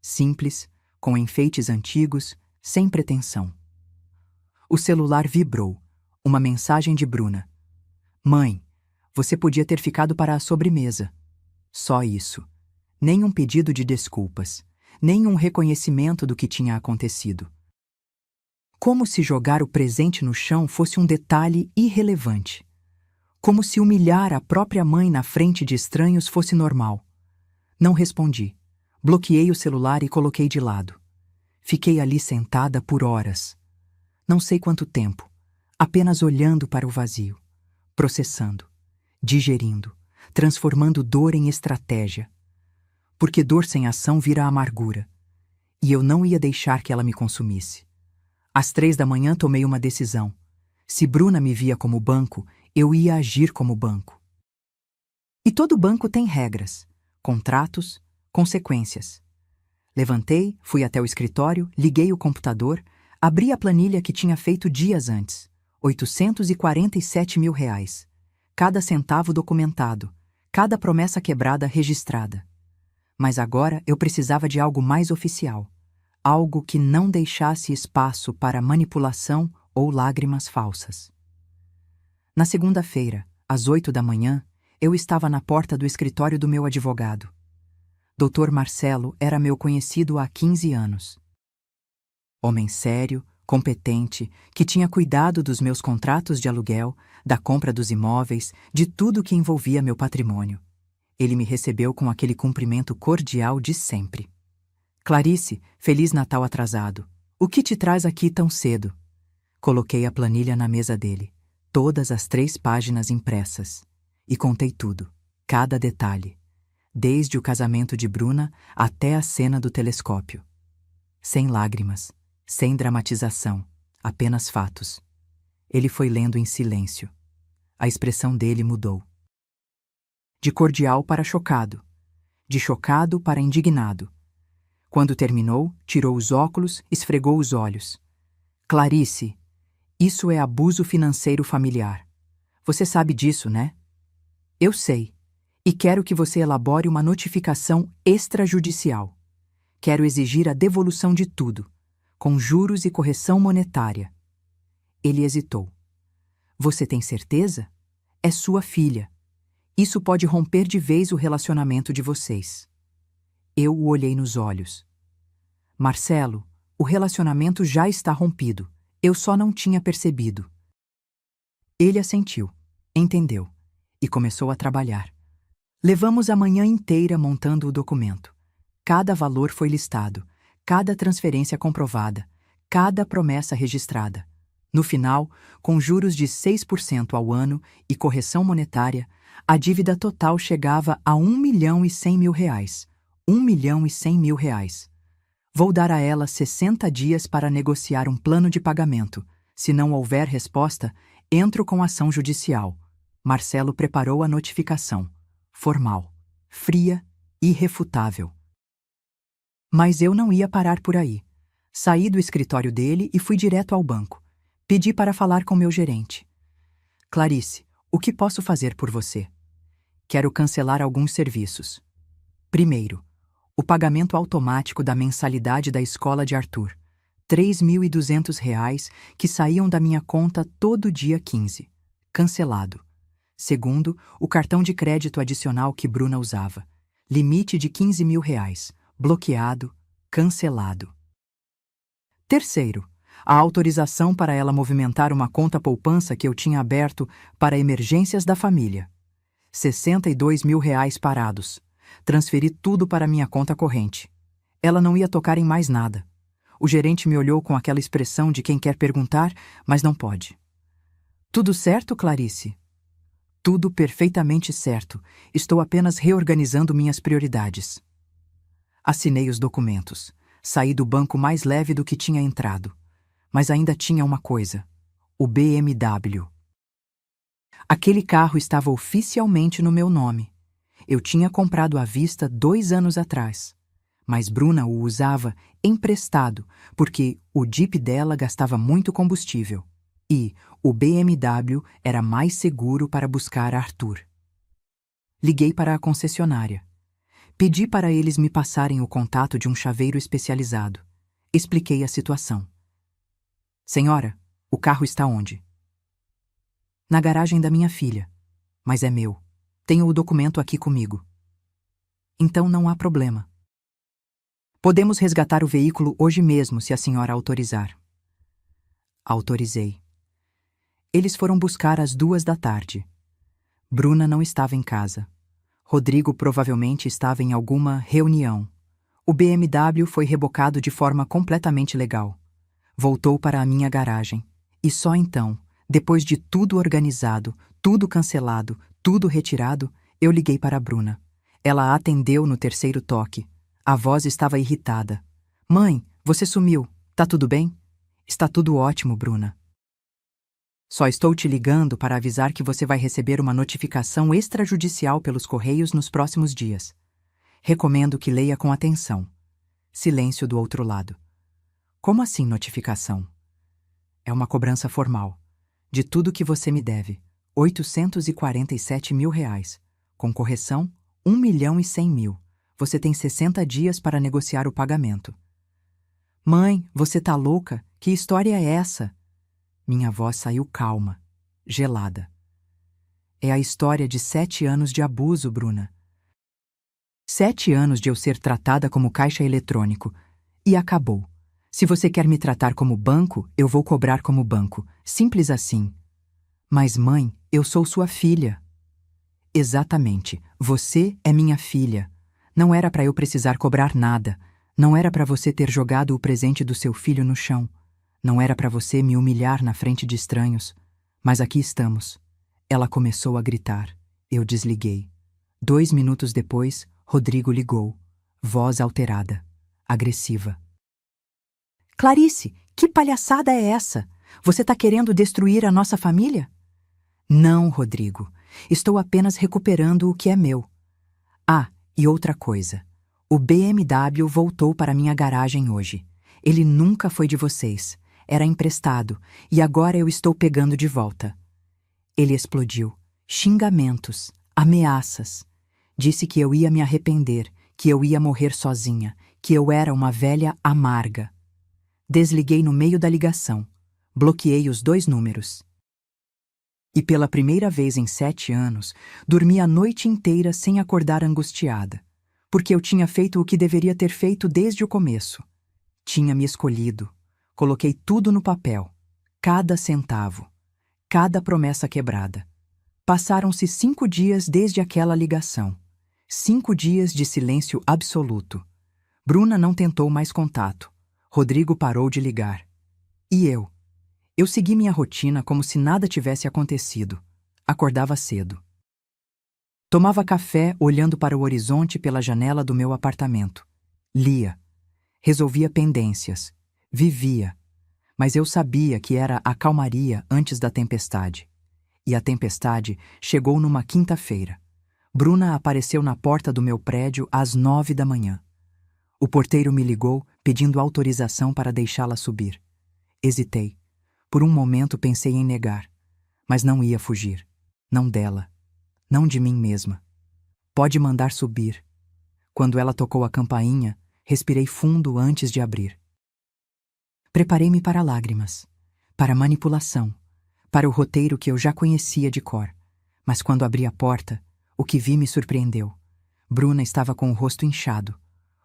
Simples, com enfeites antigos, sem pretensão. O celular vibrou. Uma mensagem de Bruna. "Mãe, você podia ter ficado para a sobremesa." Só isso. Nem um pedido de desculpas, nem um reconhecimento do que tinha acontecido. Como se jogar o presente no chão fosse um detalhe irrelevante. Como se humilhar a própria mãe na frente de estranhos fosse normal. Não respondi. Bloqueei o celular e coloquei de lado. Fiquei ali sentada por horas. Não sei quanto tempo, apenas olhando para o vazio, processando, digerindo, transformando dor em estratégia. Porque dor sem ação vira amargura. E eu não ia deixar que ela me consumisse. Às 3 da manhã tomei uma decisão. Se Bruna me via como banco, eu ia agir como banco. E todo banco tem regras, contratos, consequências. Levantei, fui até o escritório, liguei o computador, abri a planilha que tinha feito dias antes. R$ 847 mil. Cada centavo documentado, cada promessa quebrada registrada. Mas agora eu precisava de algo mais oficial. Algo que não deixasse espaço para manipulação ou lágrimas falsas. Na segunda-feira, às 8 da manhã, eu estava na porta do escritório do meu advogado. Dr. Marcelo era meu conhecido há 15 anos. Homem sério, competente, que tinha cuidado dos meus contratos de aluguel, da compra dos imóveis, de tudo que envolvia meu patrimônio. Ele me recebeu com aquele cumprimento cordial de sempre. "Clarice, Feliz Natal atrasado. O que te traz aqui tão cedo?" Coloquei a planilha na mesa dele, todas as 3 páginas impressas, e contei tudo, cada detalhe, desde o casamento de Bruna até a cena do telescópio. Sem lágrimas, sem dramatização, apenas fatos. Ele foi lendo em silêncio. A expressão dele mudou. De cordial para chocado, de chocado para indignado. Quando terminou, tirou os óculos, esfregou os olhos. "Clarice, isso é abuso financeiro familiar. Você sabe disso, né?" "Eu sei. E quero que você elabore uma notificação extrajudicial. Quero exigir a devolução de tudo, com juros e correção monetária." Ele hesitou. "Você tem certeza? É sua filha. Isso pode romper de vez o relacionamento de vocês." Eu o olhei nos olhos. Marcelo, o relacionamento já está rompido. Eu só não tinha percebido. Ele assentiu, entendeu, e começou a trabalhar. Levamos a manhã inteira montando o documento. Cada valor foi listado, cada transferência comprovada, cada promessa registrada. No final, com juros de 6% ao ano e correção monetária, a dívida total chegava a R$ 1.100.000. R$ 1.100.000. Vou dar a ela 60 dias para negociar um plano de pagamento. Se não houver resposta, entro com ação judicial. Marcelo preparou a notificação. Formal, fria, irrefutável. Mas eu não ia parar por aí. Saí do escritório dele e fui direto ao banco. Pedi para falar com meu gerente. Clarice, o que posso fazer por você? Quero cancelar alguns serviços. Primeiro, o pagamento automático da mensalidade da escola de Arthur. R$ 3.200 que saíam da minha conta todo dia 15. Cancelado. Segundo, o cartão de crédito adicional que Bruna usava. Limite de R$ 15.000. Bloqueado. Cancelado. Terceiro, a autorização para ela movimentar uma conta poupança que eu tinha aberto para emergências da família. R$ 62.000 parados. Transferi tudo para minha conta corrente. Ela não ia tocar em mais nada. O gerente me olhou com aquela expressão de quem quer perguntar, mas não pode. Tudo certo, Clarice? Tudo perfeitamente certo. Estou apenas reorganizando minhas prioridades. Assinei os documentos. Saí do banco mais leve do que tinha entrado. Mas ainda tinha uma coisa: o BMW. Aquele carro estava oficialmente no meu nome. Eu tinha comprado à vista 2 anos atrás. Mas Bruna o usava emprestado, porque o Jeep dela gastava muito combustível. E o BMW era mais seguro para buscar Arthur. Liguei para a concessionária. Pedi para eles me passarem o contato de um chaveiro especializado. Expliquei a situação. Senhora, o carro está onde? Na garagem da minha filha. Mas é meu. Tenho o documento aqui comigo. Então não há problema. Podemos resgatar o veículo hoje mesmo, se a senhora autorizar. Autorizei. Eles foram buscar às 2 da tarde. Bruna não estava em casa. Rodrigo provavelmente estava em alguma reunião. O BMW foi rebocado de forma completamente legal. Voltou para a minha garagem. E só então, depois de tudo organizado, tudo cancelado, tudo retirado, eu liguei para a Bruna. Ela atendeu no terceiro toque. A voz estava irritada. Mãe, você sumiu. Tá tudo bem? Está tudo ótimo, Bruna. Só estou te ligando para avisar que você vai receber uma notificação extrajudicial pelos correios nos próximos dias. Recomendo que leia com atenção. Silêncio do outro lado. Como assim notificação? É uma cobrança formal. De tudo que você me deve. R$ 847.000. Com correção, R$ 1.100.000. Você tem 60 dias para negociar o pagamento. Mãe, você tá louca? Que história é essa? Minha voz saiu calma, gelada. É a história de 7 anos de abuso, Bruna. 7 anos de eu ser tratada como caixa eletrônico. E acabou. Se você quer me tratar como banco, eu vou cobrar como banco. Simples assim. Mas, mãe, eu sou sua filha. Exatamente. Você é minha filha. Não era para eu precisar cobrar nada. Não era para você ter jogado o presente do seu filho no chão. Não era para você me humilhar na frente de estranhos. Mas aqui estamos. Ela começou a gritar. Eu desliguei. 2 minutos depois, Rodrigo ligou. Voz alterada. Agressiva. Clarice, que palhaçada é essa? Você tá querendo destruir a nossa família? Não, Rodrigo. Estou apenas recuperando o que é meu. Ah, e outra coisa. O BMW voltou para minha garagem hoje. Ele nunca foi de vocês. Era emprestado, e agora eu estou pegando de volta. Ele explodiu. Xingamentos, ameaças. Disse que eu ia me arrepender, que eu ia morrer sozinha, que eu era uma velha amarga. Desliguei no meio da ligação. Bloqueei os 2 números. E pela primeira vez em 7 anos, dormi a noite inteira sem acordar angustiada. Porque eu tinha feito o que deveria ter feito desde o começo. Tinha me escolhido. Coloquei tudo no papel. Cada centavo. Cada promessa quebrada. Passaram-se 5 dias desde aquela ligação. 5 dias de silêncio absoluto. Bruna não tentou mais contato. Rodrigo parou de ligar. E eu? Eu segui minha rotina como se nada tivesse acontecido. Acordava cedo. Tomava café olhando para o horizonte pela janela do meu apartamento. Lia. Resolvia pendências. Vivia. Mas eu sabia que era a calmaria antes da tempestade. E a tempestade chegou numa quinta-feira. Bruna apareceu na porta do meu prédio às 9 da manhã. O porteiro me ligou pedindo autorização para deixá-la subir. Hesitei. Por um momento pensei em negar. Mas não ia fugir. Não dela. Não de mim mesma. Pode mandar subir. Quando ela tocou a campainha, respirei fundo antes de abrir. Preparei-me para lágrimas, para manipulação, para o roteiro que eu já conhecia de cor. Mas quando abri a porta, o que vi me surpreendeu. Bruna estava com o rosto inchado,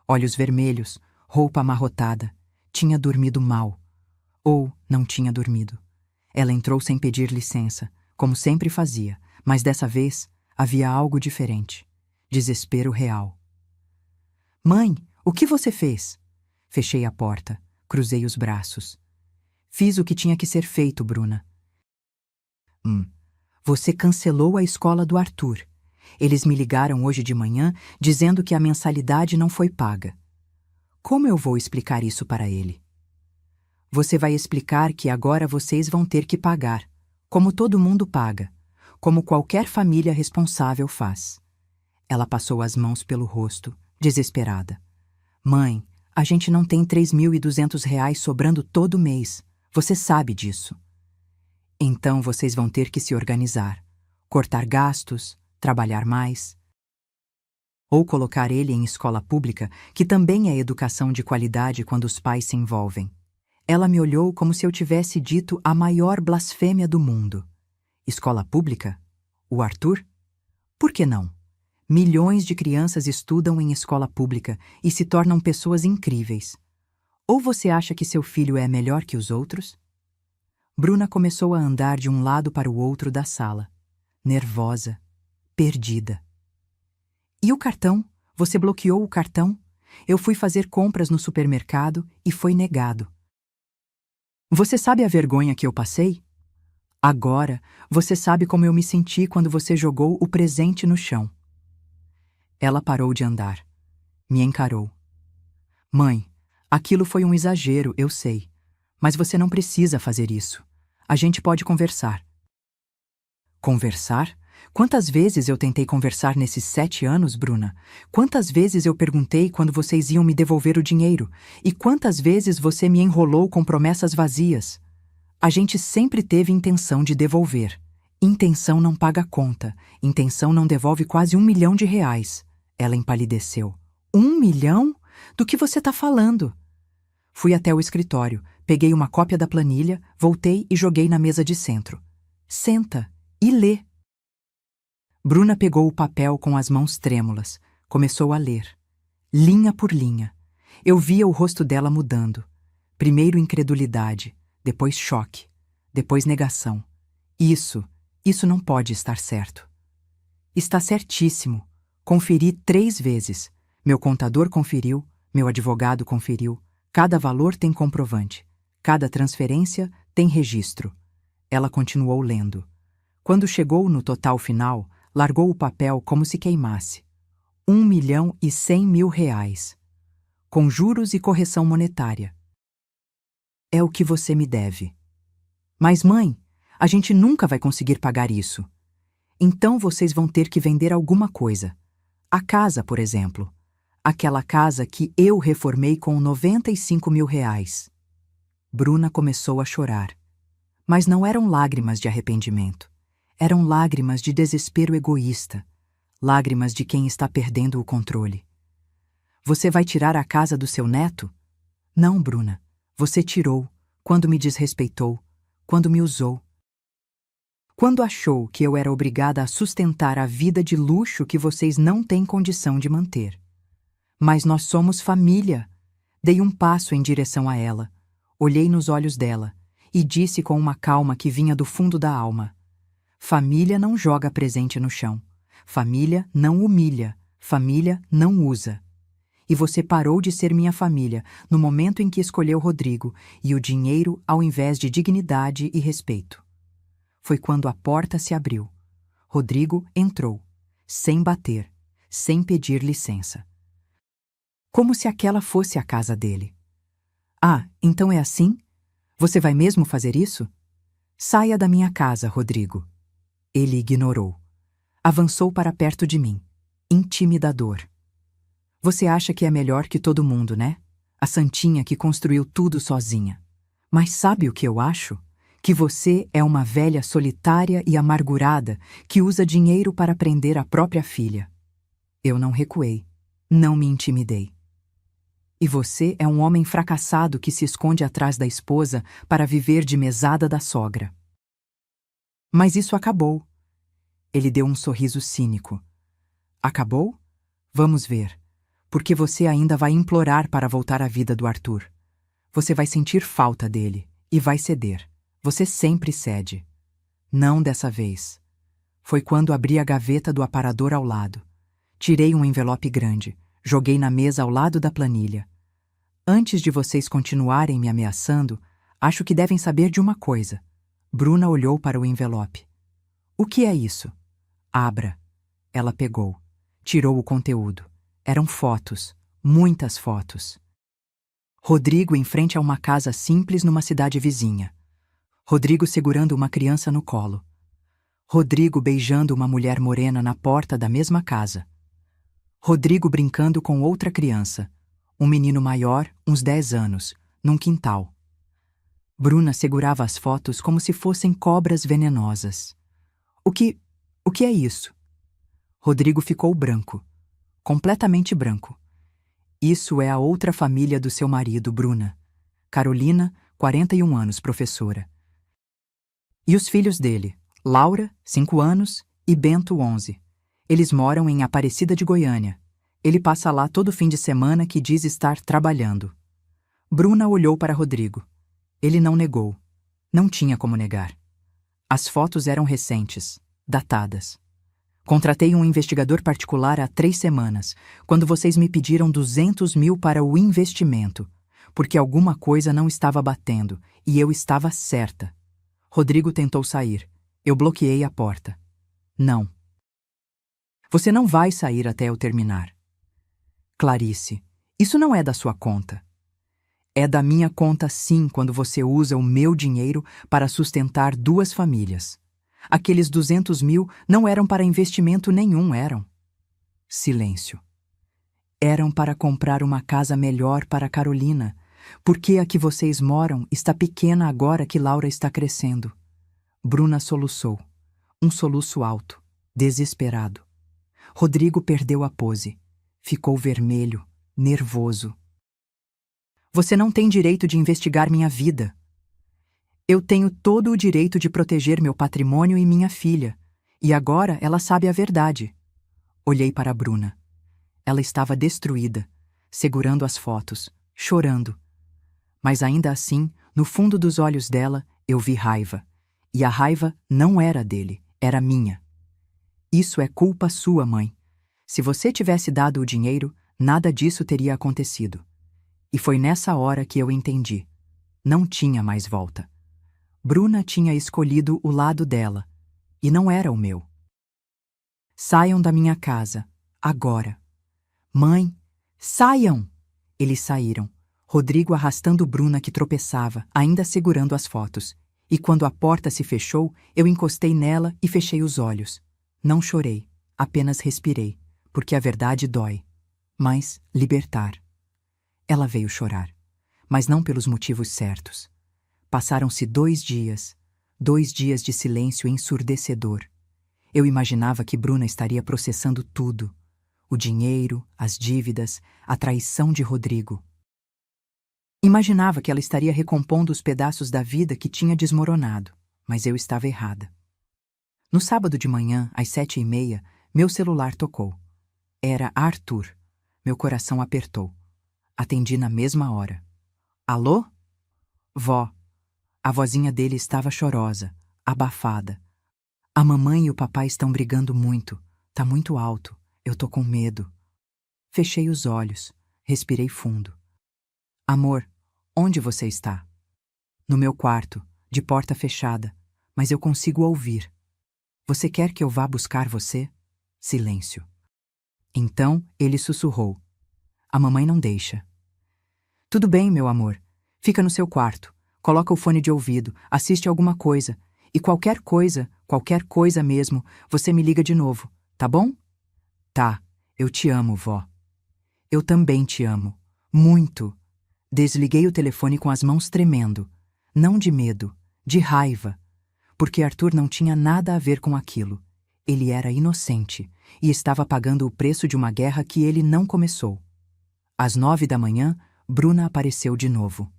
olhos vermelhos, roupa amarrotada. Tinha dormido mal. Ou não tinha dormido. Ela entrou sem pedir licença, como sempre fazia, mas dessa vez havia algo diferente. Desespero real. Mãe, o que você fez? Fechei a porta, cruzei os braços. Fiz o que tinha que ser feito, Bruna. Você cancelou a escola do Arthur. Eles me ligaram hoje de manhã dizendo que a mensalidade não foi paga. Como eu vou explicar isso para ele? Você vai explicar que agora vocês vão ter que pagar, como todo mundo paga, como qualquer família responsável faz. Ela passou as mãos pelo rosto, desesperada. Mãe, a gente não tem R$3.200 sobrando todo mês. Você sabe disso. Então vocês vão ter que se organizar, cortar gastos, trabalhar mais. Ou colocar ele em escola pública, que também é educação de qualidade quando os pais se envolvem. Ela me olhou como se eu tivesse dito a maior blasfêmia do mundo. Escola pública? O Arthur? Por que não? Milhões de crianças estudam em escola pública e se tornam pessoas incríveis. Ou você acha que seu filho é melhor que os outros? Bruna começou a andar de um lado para o outro da sala, nervosa, perdida. E o cartão? Você bloqueou o cartão? Eu fui fazer compras no supermercado e foi negado. Você sabe a vergonha que eu passei? Agora, você sabe como eu me senti quando você jogou o presente no chão. Ela parou de andar. Me encarou. Mãe, aquilo foi um exagero, eu sei. Mas você não precisa fazer isso. A gente pode conversar. Conversar? Quantas vezes eu tentei conversar nesses 7 anos, Bruna? Quantas vezes eu perguntei quando vocês iam me devolver o dinheiro? E quantas vezes você me enrolou com promessas vazias? A gente sempre teve intenção de devolver. Intenção não paga conta. Intenção não devolve quase R$1 milhão. Ela empalideceu. 1 milhão? Do que você está falando? Fui até o escritório, peguei uma cópia da planilha, voltei e joguei na mesa de centro. Senta e lê. Bruna pegou o papel com as mãos trêmulas. Começou a ler. Linha por linha. Eu via o rosto dela mudando. Primeiro incredulidade, depois choque, depois negação. Isso não pode estar certo. Está certíssimo. Conferi 3 vezes. Meu contador conferiu, meu advogado conferiu. Cada valor tem comprovante. Cada transferência tem registro. Ela continuou lendo. Quando chegou no total final, largou o papel como se queimasse. R$1.100.000. Com juros e correção monetária. É o que você me deve. Mas, mãe, a gente nunca vai conseguir pagar isso. Então vocês vão ter que vender alguma coisa. A casa, por exemplo. Aquela casa que eu reformei com R$95.000. Bruna começou a chorar. Mas não eram lágrimas de arrependimento. Eram lágrimas de desespero egoísta. Lágrimas de quem está perdendo o controle. Você vai tirar a casa do seu neto? Não, Bruna. Você tirou, quando me desrespeitou, quando me usou. Quando achou que eu era obrigada a sustentar a vida de luxo que vocês não têm condição de manter. Mas nós somos família. Dei um passo em direção a ela. Olhei nos olhos dela e disse com uma calma que vinha do fundo da alma: família não joga presente no chão. Família não humilha. Família não usa. E você parou de ser minha família no momento em que escolheu Rodrigo e o dinheiro ao invés de dignidade e respeito. Foi quando a porta se abriu. Rodrigo entrou, sem bater, sem pedir licença. Como se aquela fosse a casa dele. Ah, então é assim? Você vai mesmo fazer isso? Saia da minha casa, Rodrigo. Ele ignorou. Avançou para perto de mim. Intimidador. Você acha que é melhor que todo mundo, né? A santinha que construiu tudo sozinha. Mas sabe o que eu acho? Que você é uma velha solitária e amargurada que usa dinheiro para prender a própria filha. Eu não recuei. Não me intimidei. E você é um homem fracassado que se esconde atrás da esposa para viver de mesada da sogra. Mas isso acabou. Ele deu um sorriso cínico. Acabou? Vamos ver. Porque você ainda vai implorar para voltar à vida do Arthur. Você vai sentir falta dele e vai ceder. Você sempre cede. Não dessa vez. Foi quando abri a gaveta do aparador ao lado. Tirei um envelope grande, joguei na mesa ao lado da planilha. Antes de vocês continuarem me ameaçando, acho que devem saber de uma coisa. Bruna olhou para o envelope. O que é isso? Abra. Ela pegou. Tirou o conteúdo. Eram fotos, muitas fotos. Rodrigo em frente a uma casa simples numa cidade vizinha. Rodrigo segurando uma criança no colo. Rodrigo beijando uma mulher morena na porta da mesma casa. Rodrigo brincando com outra criança, um menino maior, uns 10 anos, num quintal. Bruna segurava as fotos como se fossem cobras venenosas. O que é isso? Rodrigo ficou branco. Completamente branco. Isso é a outra família do seu marido, Bruna. Carolina, 41 anos, professora. E os filhos dele, Laura, 5 anos, e Bento, 11. Eles moram em Aparecida de Goiânia. Ele passa lá todo fim de semana que diz estar trabalhando. Bruna olhou para Rodrigo. Ele não negou. Não tinha como negar. As fotos eram recentes, datadas. Contratei um investigador particular há 3 semanas, quando vocês me pediram 200 mil para o investimento, porque alguma coisa não estava batendo, e eu estava certa. Rodrigo tentou sair. Eu bloqueei a porta. Não. Você não vai sair até eu terminar. Clarice, isso não é da sua conta. É da minha conta sim quando você usa o meu dinheiro para sustentar 2 famílias. Aqueles 200 mil não eram para investimento nenhum, eram. Silêncio. Eram para comprar uma casa melhor para Carolina, porque a que vocês moram está pequena agora que Laura está crescendo. Bruna soluçou. Um soluço alto, desesperado. Rodrigo perdeu a pose. Ficou vermelho, nervoso. Você não tem direito de investigar minha vida. Eu tenho todo o direito de proteger meu patrimônio e minha filha, e agora ela sabe a verdade. Olhei para a Bruna. Ela estava destruída, segurando as fotos, chorando. Mas ainda assim, no fundo dos olhos dela, eu vi raiva. E a raiva não era dele, era minha. Isso é culpa sua, mãe. Se você tivesse dado o dinheiro, nada disso teria acontecido. E foi nessa hora que eu entendi. Não tinha mais volta. Bruna tinha escolhido o lado dela, e não era o meu. Saiam da minha casa, agora. Mãe, saiam! Eles saíram, Rodrigo arrastando Bruna que tropeçava, ainda segurando as fotos. E quando a porta se fechou, eu encostei nela e fechei os olhos. Não chorei, apenas respirei, porque a verdade dói. Mas libertar. Ela veio chorar, mas não pelos motivos certos. Passaram-se 2 dias, 2 dias de silêncio ensurdecedor. Eu imaginava que Bruna estaria processando tudo. O dinheiro, as dívidas, a traição de Rodrigo. Imaginava que ela estaria recompondo os pedaços da vida que tinha desmoronado, mas eu estava errada. No sábado de manhã, às 7h30, meu celular tocou. Era Arthur. Meu coração apertou. Atendi na mesma hora. Alô? Vó. A vozinha dele estava chorosa, abafada. A mamãe e o papai estão brigando muito. Tá muito alto. Eu tô com medo. Fechei os olhos. Respirei fundo. Amor, onde você está? No meu quarto, de porta fechada, mas eu consigo ouvir. Você quer que eu vá buscar você? Silêncio. Então ele sussurrou. A mamãe não deixa. Tudo bem, meu amor. Fica no seu quarto. Coloca o fone de ouvido, assiste alguma coisa. E qualquer coisa mesmo, você me liga de novo, tá bom? Tá, eu te amo, vó. Eu também te amo. Muito. Desliguei o telefone com as mãos tremendo. Não de medo, de raiva. Porque Arthur não tinha nada a ver com aquilo. Ele era inocente e estava pagando o preço de uma guerra que ele não começou. Às 9 da manhã, Bruna apareceu de novo.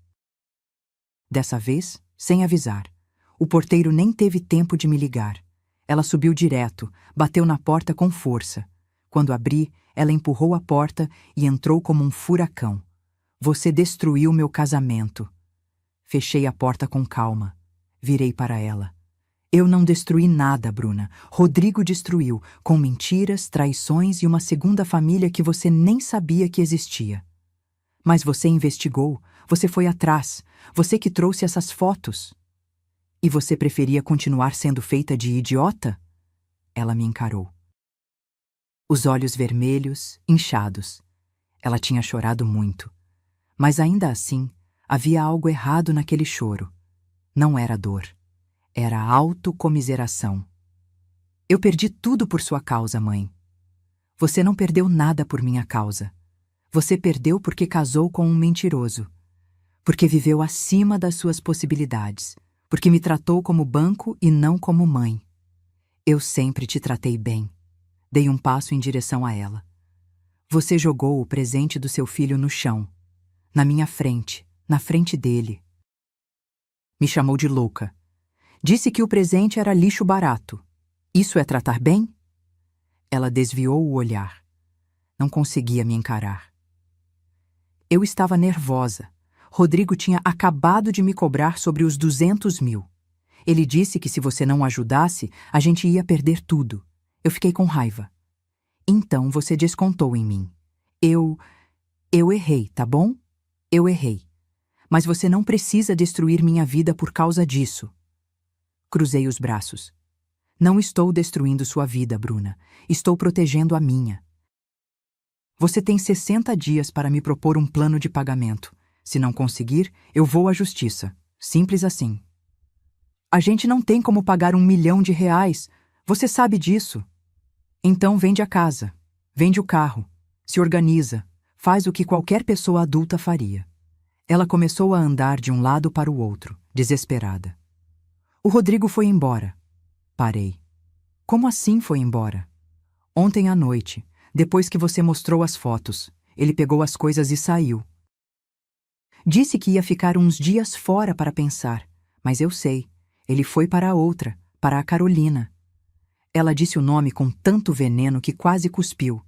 Dessa vez, sem avisar. O porteiro nem teve tempo de me ligar. Ela subiu direto, bateu na porta com força. Quando abri, ela empurrou a porta e entrou como um furacão. Você destruiu meu casamento. Fechei a porta com calma. Virei para ela. Eu não destruí nada, Bruna. Rodrigo destruiu, com mentiras, traições e uma segunda família que você nem sabia que existia. Mas você investigou, você foi atrás, você que trouxe essas fotos. E você preferia continuar sendo feita de idiota? Ela me encarou. Os olhos vermelhos, inchados. Ela tinha chorado muito. Mas ainda assim, havia algo errado naquele choro. Não era dor. Era autocomiseração. Eu perdi tudo por sua causa, mãe. Você não perdeu nada por minha causa. Você perdeu porque casou com um mentiroso. Porque viveu acima das suas possibilidades. Porque me tratou como banco e não como mãe. Eu sempre te tratei bem. Dei um passo em direção a ela. Você jogou o presente do seu filho no chão. Na minha frente, na frente dele. Me chamou de louca. Disse que o presente era lixo barato. Isso é tratar bem? Ela desviou o olhar. Não conseguia me encarar. Eu estava nervosa. Rodrigo tinha acabado de me cobrar sobre os 200 mil. Ele disse que se você não ajudasse, a gente ia perder tudo. Eu fiquei com raiva. Então você descontou em mim. Eu errei, tá bom? Eu errei. Mas você não precisa destruir minha vida por causa disso. Cruzei os braços. Não estou destruindo sua vida, Bruna. Estou protegendo a minha. Você tem 60 dias para me propor um plano de pagamento. Se não conseguir, eu vou à justiça. Simples assim. A gente não tem como pagar R$1 milhão. Você sabe disso. Então vende a casa. Vende o carro. Se organiza. Faz o que qualquer pessoa adulta faria. Ela começou a andar de um lado para o outro, desesperada. O Rodrigo foi embora. Parei. Como assim foi embora? Ontem à noite, depois que você mostrou as fotos, ele pegou as coisas e saiu. Disse que ia ficar uns dias fora para pensar, mas eu sei. Ele foi para a outra, para a Carolina. Ela disse o nome com tanto veneno que quase cuspiu.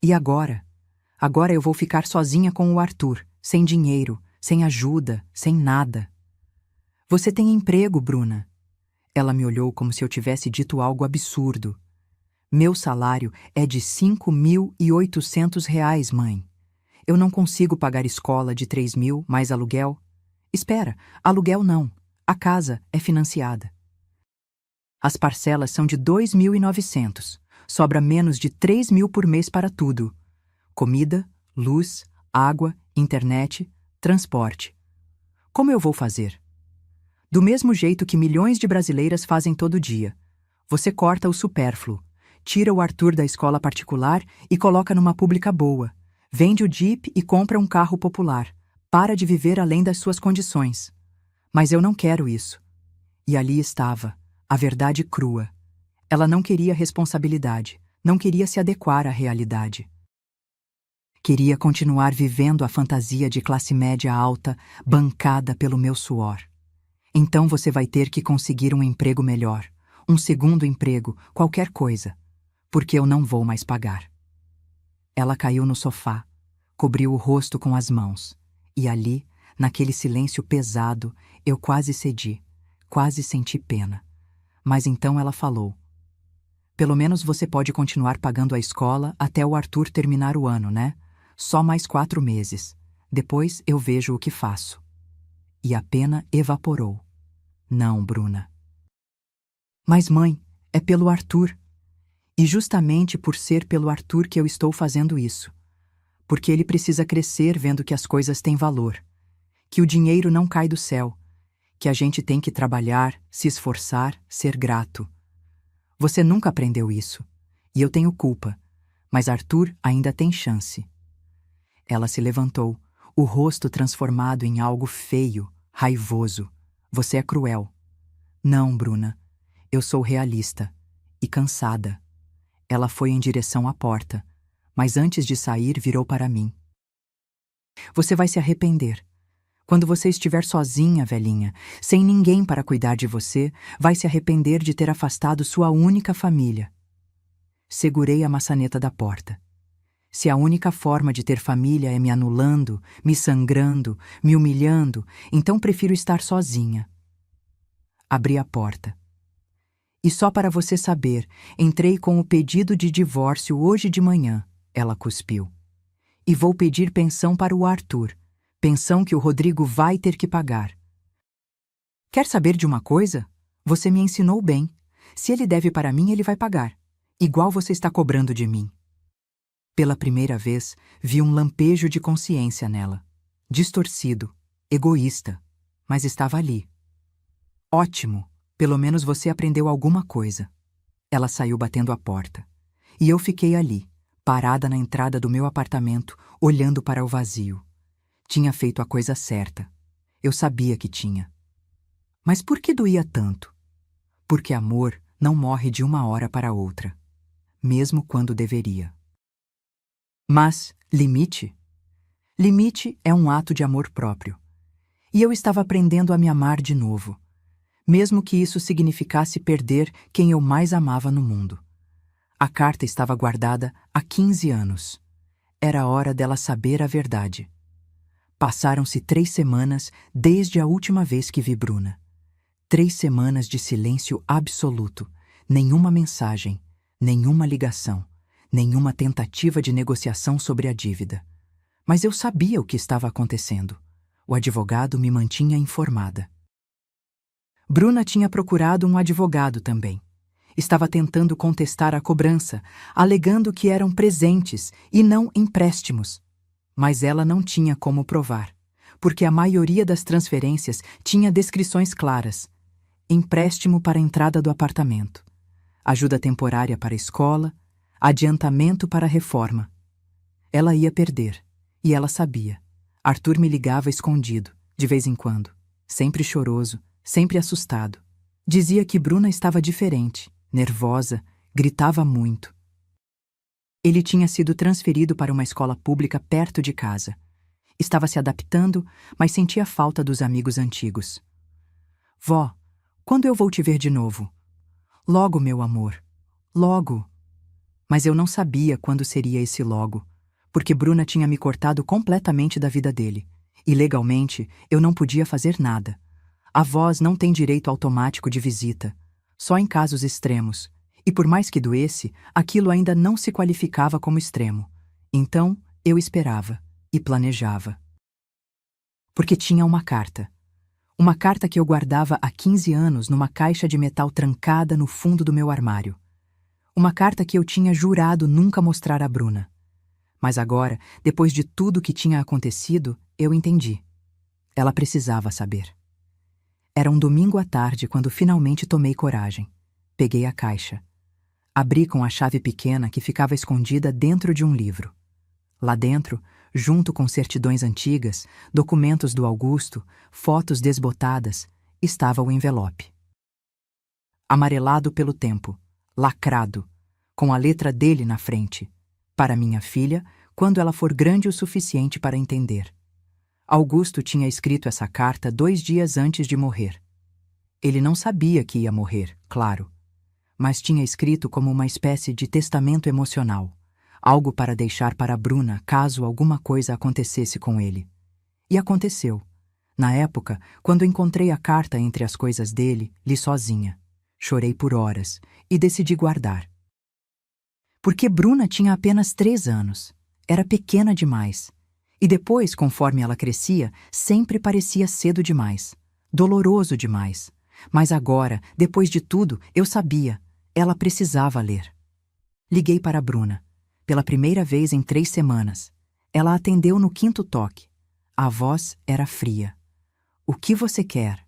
E agora? Agora eu vou ficar sozinha com o Arthur, sem dinheiro, sem ajuda, sem nada. Você tem emprego, Bruna? Ela me olhou como se eu tivesse dito algo absurdo. Meu salário é de R$5.800, mãe. Eu não consigo pagar escola de 3 mil mais aluguel. Espera, aluguel não. A casa é financiada. As parcelas são de 2.900. Sobra menos de 3 mil por mês para tudo. Comida, luz, água, internet, transporte. Como eu vou fazer? Do mesmo jeito que milhões de brasileiras fazem todo dia. Você corta o supérfluo, tira o Arthur da escola particular e coloca numa pública boa. Vende o Jeep e compra um carro popular. Para de viver além das suas condições. Mas eu não quero isso. E ali estava, a verdade crua. Ela não queria responsabilidade, não queria se adequar à realidade. Queria continuar vivendo a fantasia de classe média alta, bancada pelo meu suor. Então você vai ter que conseguir um emprego melhor, um segundo emprego, qualquer coisa, porque eu não vou mais pagar. Ela caiu no sofá, cobriu o rosto com as mãos, e ali, naquele silêncio pesado, eu quase cedi, quase senti pena. Mas então ela falou: pelo menos você pode continuar pagando a escola até o Arthur terminar o ano, né? Só mais 4 meses. Depois eu vejo o que faço. E a pena evaporou. Não, Bruna. Mas, mãe, é pelo Arthur. E justamente por ser pelo Arthur que eu estou fazendo isso. Porque ele precisa crescer vendo que as coisas têm valor. Que o dinheiro não cai do céu. Que a gente tem que trabalhar, se esforçar, ser grato. Você nunca aprendeu isso. E eu tenho culpa. Mas Arthur ainda tem chance. Ela se levantou, o rosto transformado em algo feio, raivoso. Você é cruel. Não, Bruna. Eu sou realista. E cansada. Ela foi em direção à porta, mas antes de sair virou para mim. Você vai se arrepender. Quando você estiver sozinha, velhinha, sem ninguém para cuidar de você, vai se arrepender de ter afastado sua única família. Segurei a maçaneta da porta. Se a única forma de ter família é me anulando, me sangrando, me humilhando, então prefiro estar sozinha. Abri a porta. E só para você saber, entrei com o pedido de divórcio hoje de manhã, ela cuspiu. E vou pedir pensão para o Arthur, pensão que o Rodrigo vai ter que pagar. Quer saber de uma coisa? Você me ensinou bem. Se ele deve para mim, ele vai pagar. Igual você está cobrando de mim. Pela primeira vez, vi um lampejo de consciência nela. Distorcido, egoísta, mas estava ali. Ótimo, pelo menos você aprendeu alguma coisa. Ela saiu batendo a porta. E eu fiquei ali, parada na entrada do meu apartamento, olhando para o vazio. Tinha feito a coisa certa. Eu sabia que tinha. Mas por que doía tanto? Porque amor não morre de uma hora para outra, mesmo quando deveria. Mas, limite? Limite é um ato de amor próprio. E eu estava aprendendo a me amar de novo, mesmo que isso significasse perder quem eu mais amava no mundo. A carta estava guardada há 15 anos. Era hora dela saber a verdade. Passaram-se 3 semanas desde a última vez que vi Bruna. 3 semanas de silêncio absoluto, nenhuma mensagem, nenhuma ligação, nenhuma tentativa de negociação sobre a dívida. Mas eu sabia o que estava acontecendo. O advogado me mantinha informada. Bruna tinha procurado um advogado também. Estava tentando contestar a cobrança, alegando que eram presentes e não empréstimos. Mas ela não tinha como provar, porque a maioria das transferências tinha descrições claras. Empréstimo para a entrada do apartamento, ajuda temporária para a escola, adiantamento para a reforma. Ela ia perder, e ela sabia. Arthur me ligava escondido, de vez em quando, sempre choroso, sempre assustado. Dizia que Bruna estava diferente, nervosa, gritava muito. Ele tinha sido transferido para uma escola pública perto de casa. Estava se adaptando, mas sentia falta dos amigos antigos. Vó, quando eu vou te ver de novo? Logo, meu amor. Logo. Mas eu não sabia quando seria esse logo, porque Bruna tinha me cortado completamente da vida dele. E legalmente, eu não podia fazer nada. Avós não têm direito automático de visita, só em casos extremos. E por mais que doesse, aquilo ainda não se qualificava como extremo. Então, eu esperava e planejava. Porque tinha uma carta. Uma carta que eu guardava há 15 anos numa caixa de metal trancada no fundo do meu armário. Uma carta que eu tinha jurado nunca mostrar a Bruna. Mas agora, depois de tudo que tinha acontecido, eu entendi. Ela precisava saber. Era um domingo à tarde quando finalmente tomei coragem. Peguei a caixa. Abri com a chave pequena que ficava escondida dentro de um livro. Lá dentro, junto com certidões antigas, documentos do Augusto, fotos desbotadas, estava o envelope. Amarelado pelo tempo, lacrado, com a letra dele na frente. Para minha filha, quando ela for grande o suficiente para entender. Augusto tinha escrito essa carta 2 dias antes de morrer. Ele não sabia que ia morrer, claro, mas tinha escrito como uma espécie de testamento emocional, algo para deixar para Bruna caso alguma coisa acontecesse com ele. E aconteceu. Na época, quando encontrei a carta entre as coisas dele, li sozinha. Chorei por horas e decidi guardar. Porque Bruna tinha apenas 3 anos. Era pequena demais. E depois, conforme ela crescia, sempre parecia cedo demais. Doloroso demais. Mas agora, depois de tudo, eu sabia. Ela precisava ler. Liguei para Bruna. Pela primeira vez em 3 semanas. Ela atendeu no 5º toque. A voz era fria. O que você quer?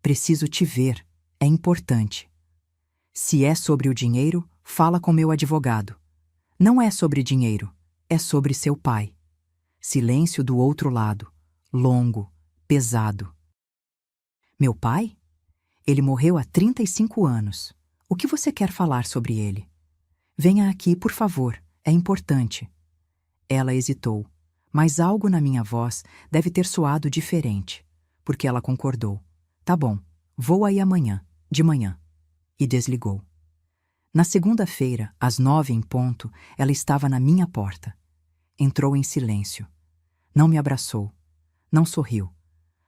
Preciso te ver. É importante. Se é sobre o dinheiro, fala com meu advogado. Não é sobre dinheiro. É sobre seu pai. Silêncio do outro lado. Longo. Pesado. Meu pai? Ele morreu há 35 anos. O que você quer falar sobre ele? Venha aqui, por favor. É importante. Ela hesitou, mas algo na minha voz deve ter soado diferente, porque ela concordou. Tá bom, vou aí amanhã, de manhã. E desligou. Na segunda-feira, às 9 em ponto, ela estava na minha porta. Entrou em silêncio. Não me abraçou. Não sorriu.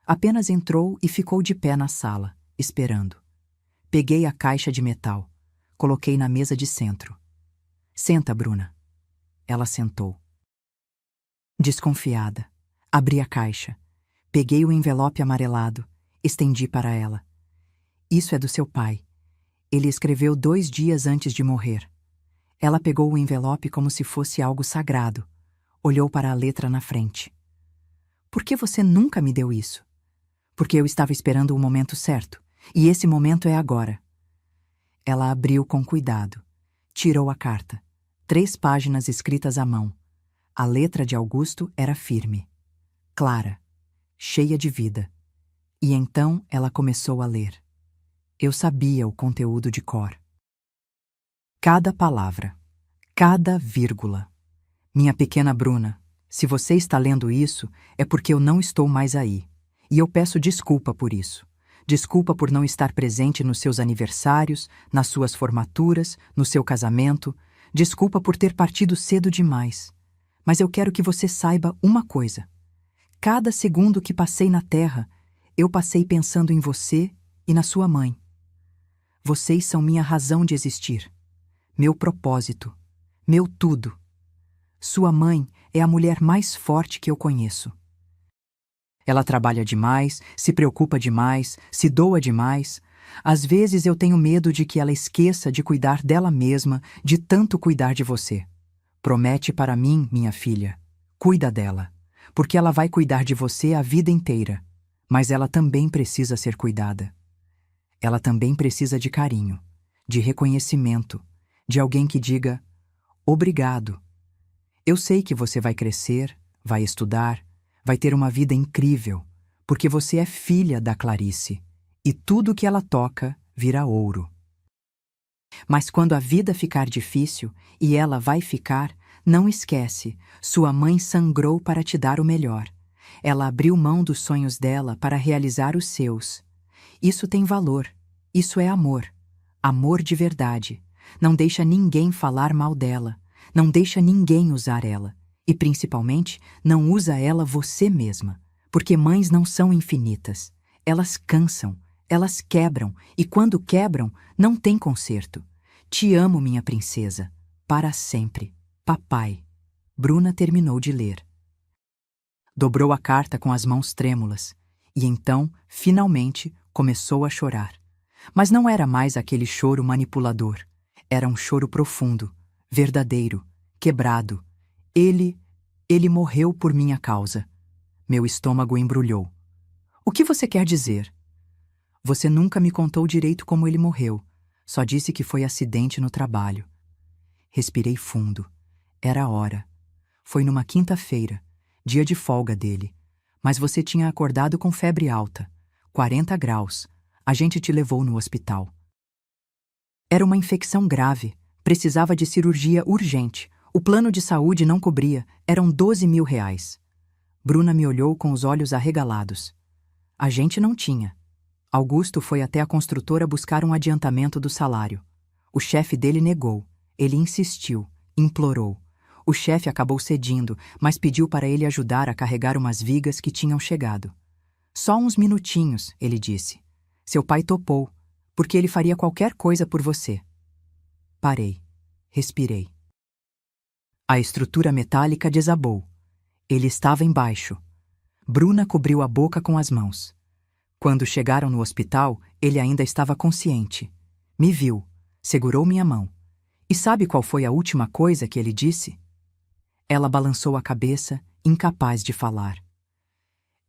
Apenas entrou e ficou de pé na sala, esperando. Peguei a caixa de metal. Coloquei na mesa de centro. Senta, Bruna. Ela sentou. Desconfiada, abri a caixa. Peguei o envelope amarelado. Estendi para ela. Isso é do seu pai. Ele escreveu 2 dias antes de morrer. Ela pegou o envelope como se fosse algo sagrado. Olhou para a letra na frente. Por que você nunca me deu isso? Porque eu estava esperando o momento certo. E esse momento é agora. Ela abriu com cuidado. Tirou a carta. 3 páginas escritas à mão. A letra de Augusto era firme. Clara. Cheia de vida. E então ela começou a ler. Eu sabia o conteúdo de cor. Cada palavra. Cada vírgula. Minha pequena Bruna, se você está lendo isso, é porque eu não estou mais aí. E eu peço desculpa por isso. Desculpa por não estar presente nos seus aniversários, nas suas formaturas, no seu casamento. Desculpa por ter partido cedo demais. Mas eu quero que você saiba uma coisa. Cada segundo que passei na Terra, eu passei pensando em você e na sua mãe. Vocês são minha razão de existir. Meu propósito. Meu tudo. Sua mãe é a mulher mais forte que eu conheço. Ela trabalha demais, se preocupa demais, se doa demais. Às vezes eu tenho medo de que ela esqueça de cuidar dela mesma, de tanto cuidar de você. Promete para mim, minha filha. Cuida dela, porque ela vai cuidar de você a vida inteira. Mas ela também precisa ser cuidada. Ela também precisa de carinho, de reconhecimento, de alguém que diga obrigado. Eu sei que você vai crescer, vai estudar, vai ter uma vida incrível, porque você é filha da Clarice, e tudo que ela toca vira ouro. Mas quando a vida ficar difícil, e ela vai ficar, não esquece, sua mãe sangrou para te dar o melhor. Ela abriu mão dos sonhos dela para realizar os seus. Isso tem valor. Isso é amor. Amor de verdade. Não deixa ninguém falar mal dela. Não deixa ninguém usar ela. E, principalmente, não usa ela você mesma. Porque mães não são infinitas. Elas cansam. Elas quebram. E quando quebram, não tem conserto. Te amo, minha princesa. Para sempre. Papai. Bruna terminou de ler. Dobrou a carta com as mãos trêmulas. E então, finalmente, começou a chorar. Mas não era mais aquele choro manipulador. Era um choro profundo, verdadeiro, quebrado. Ele morreu por minha causa. Meu estômago embrulhou. O que você quer dizer? Você nunca me contou direito como ele morreu. Só disse que foi acidente no trabalho. Respirei fundo. Era a hora. Foi numa quinta-feira, dia de folga dele. Mas você tinha acordado com febre alta, 40 graus. A gente te levou no hospital. Era uma infecção grave. Precisava de cirurgia urgente. O plano de saúde não cobria. Eram 12 mil reais. Bruna me olhou com os olhos arregalados. A gente não tinha. Augusto foi até a construtora buscar um adiantamento do salário. O chefe dele negou. Ele insistiu, implorou. O chefe acabou cedendo, mas pediu para ele ajudar a carregar umas vigas que tinham chegado. Só uns minutinhos, ele disse. Seu pai topou, porque ele faria qualquer coisa por você. Parei. Respirei. A estrutura metálica desabou. Ele estava embaixo. Bruna cobriu a boca com as mãos. Quando chegaram no hospital, ele ainda estava consciente. Me viu, segurou minha mão. E sabe qual foi a última coisa que ele disse? Ela balançou a cabeça, incapaz de falar.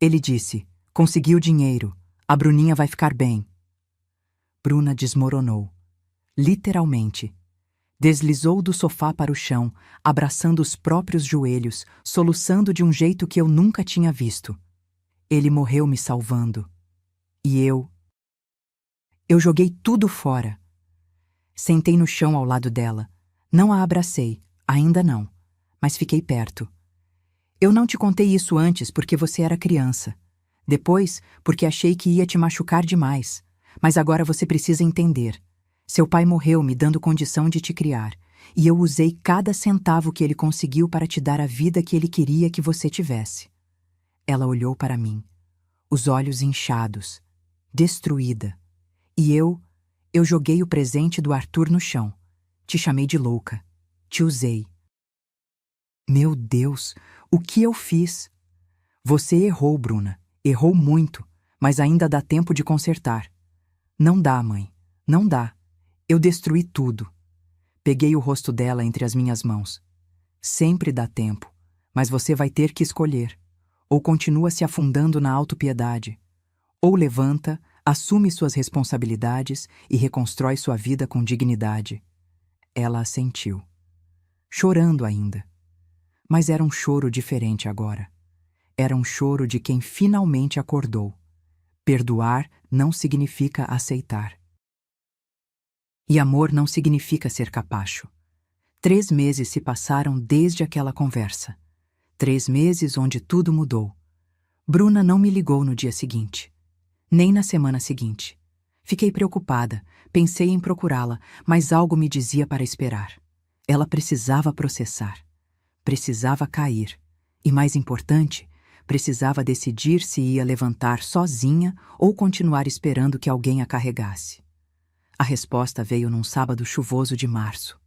Ele disse: "Consegui o dinheiro. A Bruninha vai ficar bem." Bruna desmoronou. Literalmente. Deslizou do sofá para o chão, abraçando os próprios joelhos, soluçando de um jeito que eu nunca tinha visto. Ele morreu me salvando. E eu joguei tudo fora. Sentei no chão ao lado dela. Não a abracei, ainda não, mas fiquei perto. Eu não te contei isso antes porque você era criança. Depois, porque achei que ia te machucar demais. Mas agora você precisa entender. Seu pai morreu me dando condição de te criar, e eu usei cada centavo que ele conseguiu para te dar a vida que ele queria que você tivesse. Ela olhou para mim, os olhos inchados, destruída. E eu joguei o presente do Arthur no chão. Te chamei de louca. Te usei. Meu Deus, o que eu fiz? Você errou, Bruna. Errou muito, mas ainda dá tempo de consertar. Não dá, mãe. Não dá. Eu destruí tudo. Peguei o rosto dela entre as minhas mãos. Sempre dá tempo, mas você vai ter que escolher. Ou continua se afundando na autopiedade, ou levanta, assume suas responsabilidades e reconstrói sua vida com dignidade. Ela assentiu. Chorando ainda. Mas era um choro diferente agora. Era um choro de quem finalmente acordou. Perdoar não significa aceitar. E amor não significa ser capacho. 3 meses se passaram desde aquela conversa. 3 meses onde tudo mudou. Bruna não me ligou no dia seguinte. Nem na semana seguinte. Fiquei preocupada, pensei em procurá-la, mas algo me dizia para esperar. Ela precisava processar. Precisava cair. E mais importante, precisava decidir se ia levantar sozinha ou continuar esperando que alguém a carregasse. A resposta veio num sábado chuvoso de março.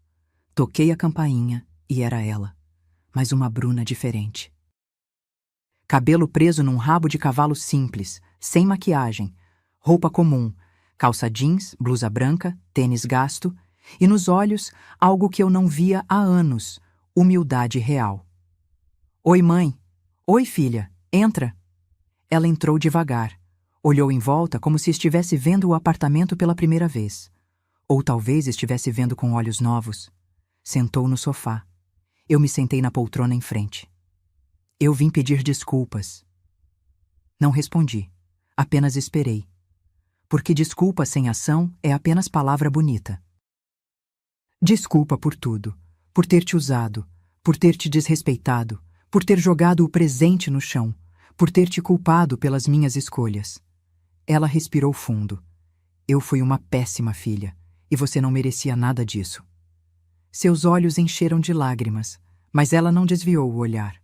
Toquei a campainha e era ela, mas uma Bruna diferente. Cabelo preso num rabo de cavalo simples, sem maquiagem, roupa comum, calça jeans, blusa branca, tênis gasto, e nos olhos algo que eu não via há anos, humildade real. "Oi, mãe. Oi, filha. Entra." Ela entrou devagar. Olhou em volta como se estivesse vendo o apartamento pela primeira vez. Ou talvez estivesse vendo com olhos novos. Sentou no sofá. Eu me sentei na poltrona em frente. Eu vim pedir desculpas. Não respondi. Apenas esperei. Porque desculpa sem ação é apenas palavra bonita. Desculpa por tudo. Por ter te usado. Por ter te desrespeitado. Por ter jogado o presente no chão. Por ter te culpado pelas minhas escolhas. Ela respirou fundo. Eu fui uma péssima filha, e você não merecia nada disso. Seus olhos encheram de lágrimas, mas ela não desviou o olhar.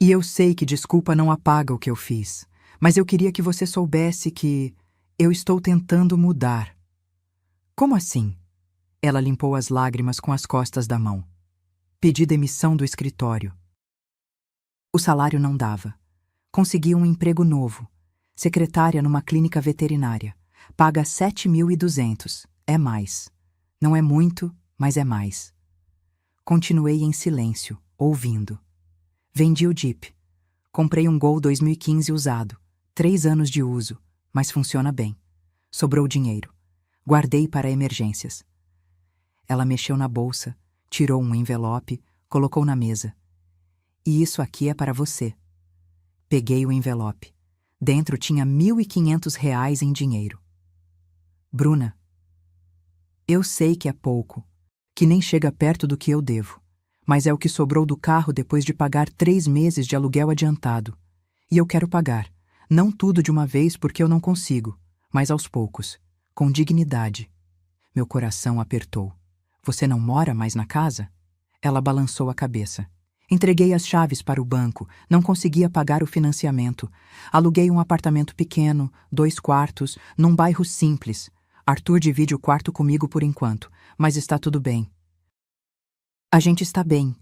E eu sei que desculpa não apaga o que eu fiz, mas eu queria que você soubesse que eu estou tentando mudar. Como assim? Ela limpou as lágrimas com as costas da mão. Pedi demissão do escritório. O salário não dava. Consegui um emprego novo. Secretária numa clínica veterinária. Paga 7.200. É mais. Não é muito, mas é mais. Continuei em silêncio, ouvindo. Vendi o Jeep. Comprei um Gol 2015 usado. 3 anos de uso, mas funciona bem. Sobrou dinheiro. Guardei para emergências. Ela mexeu na bolsa, tirou um envelope, colocou na mesa. E isso aqui é para você. Peguei o envelope. Dentro tinha R$ 1.500 em dinheiro. Bruna, eu sei que é pouco, que nem chega perto do que eu devo, mas é o que sobrou do carro depois de pagar 3 meses de aluguel adiantado. E eu quero pagar, não tudo de uma vez porque eu não consigo, mas aos poucos, com dignidade. Meu coração apertou. Você não mora mais na casa? Ela balançou a cabeça. Entreguei as chaves para o banco, não conseguia pagar o financiamento. Aluguei um apartamento pequeno, 2 quartos, num bairro simples. Arthur divide o quarto comigo por enquanto, mas está tudo bem. A gente está bem.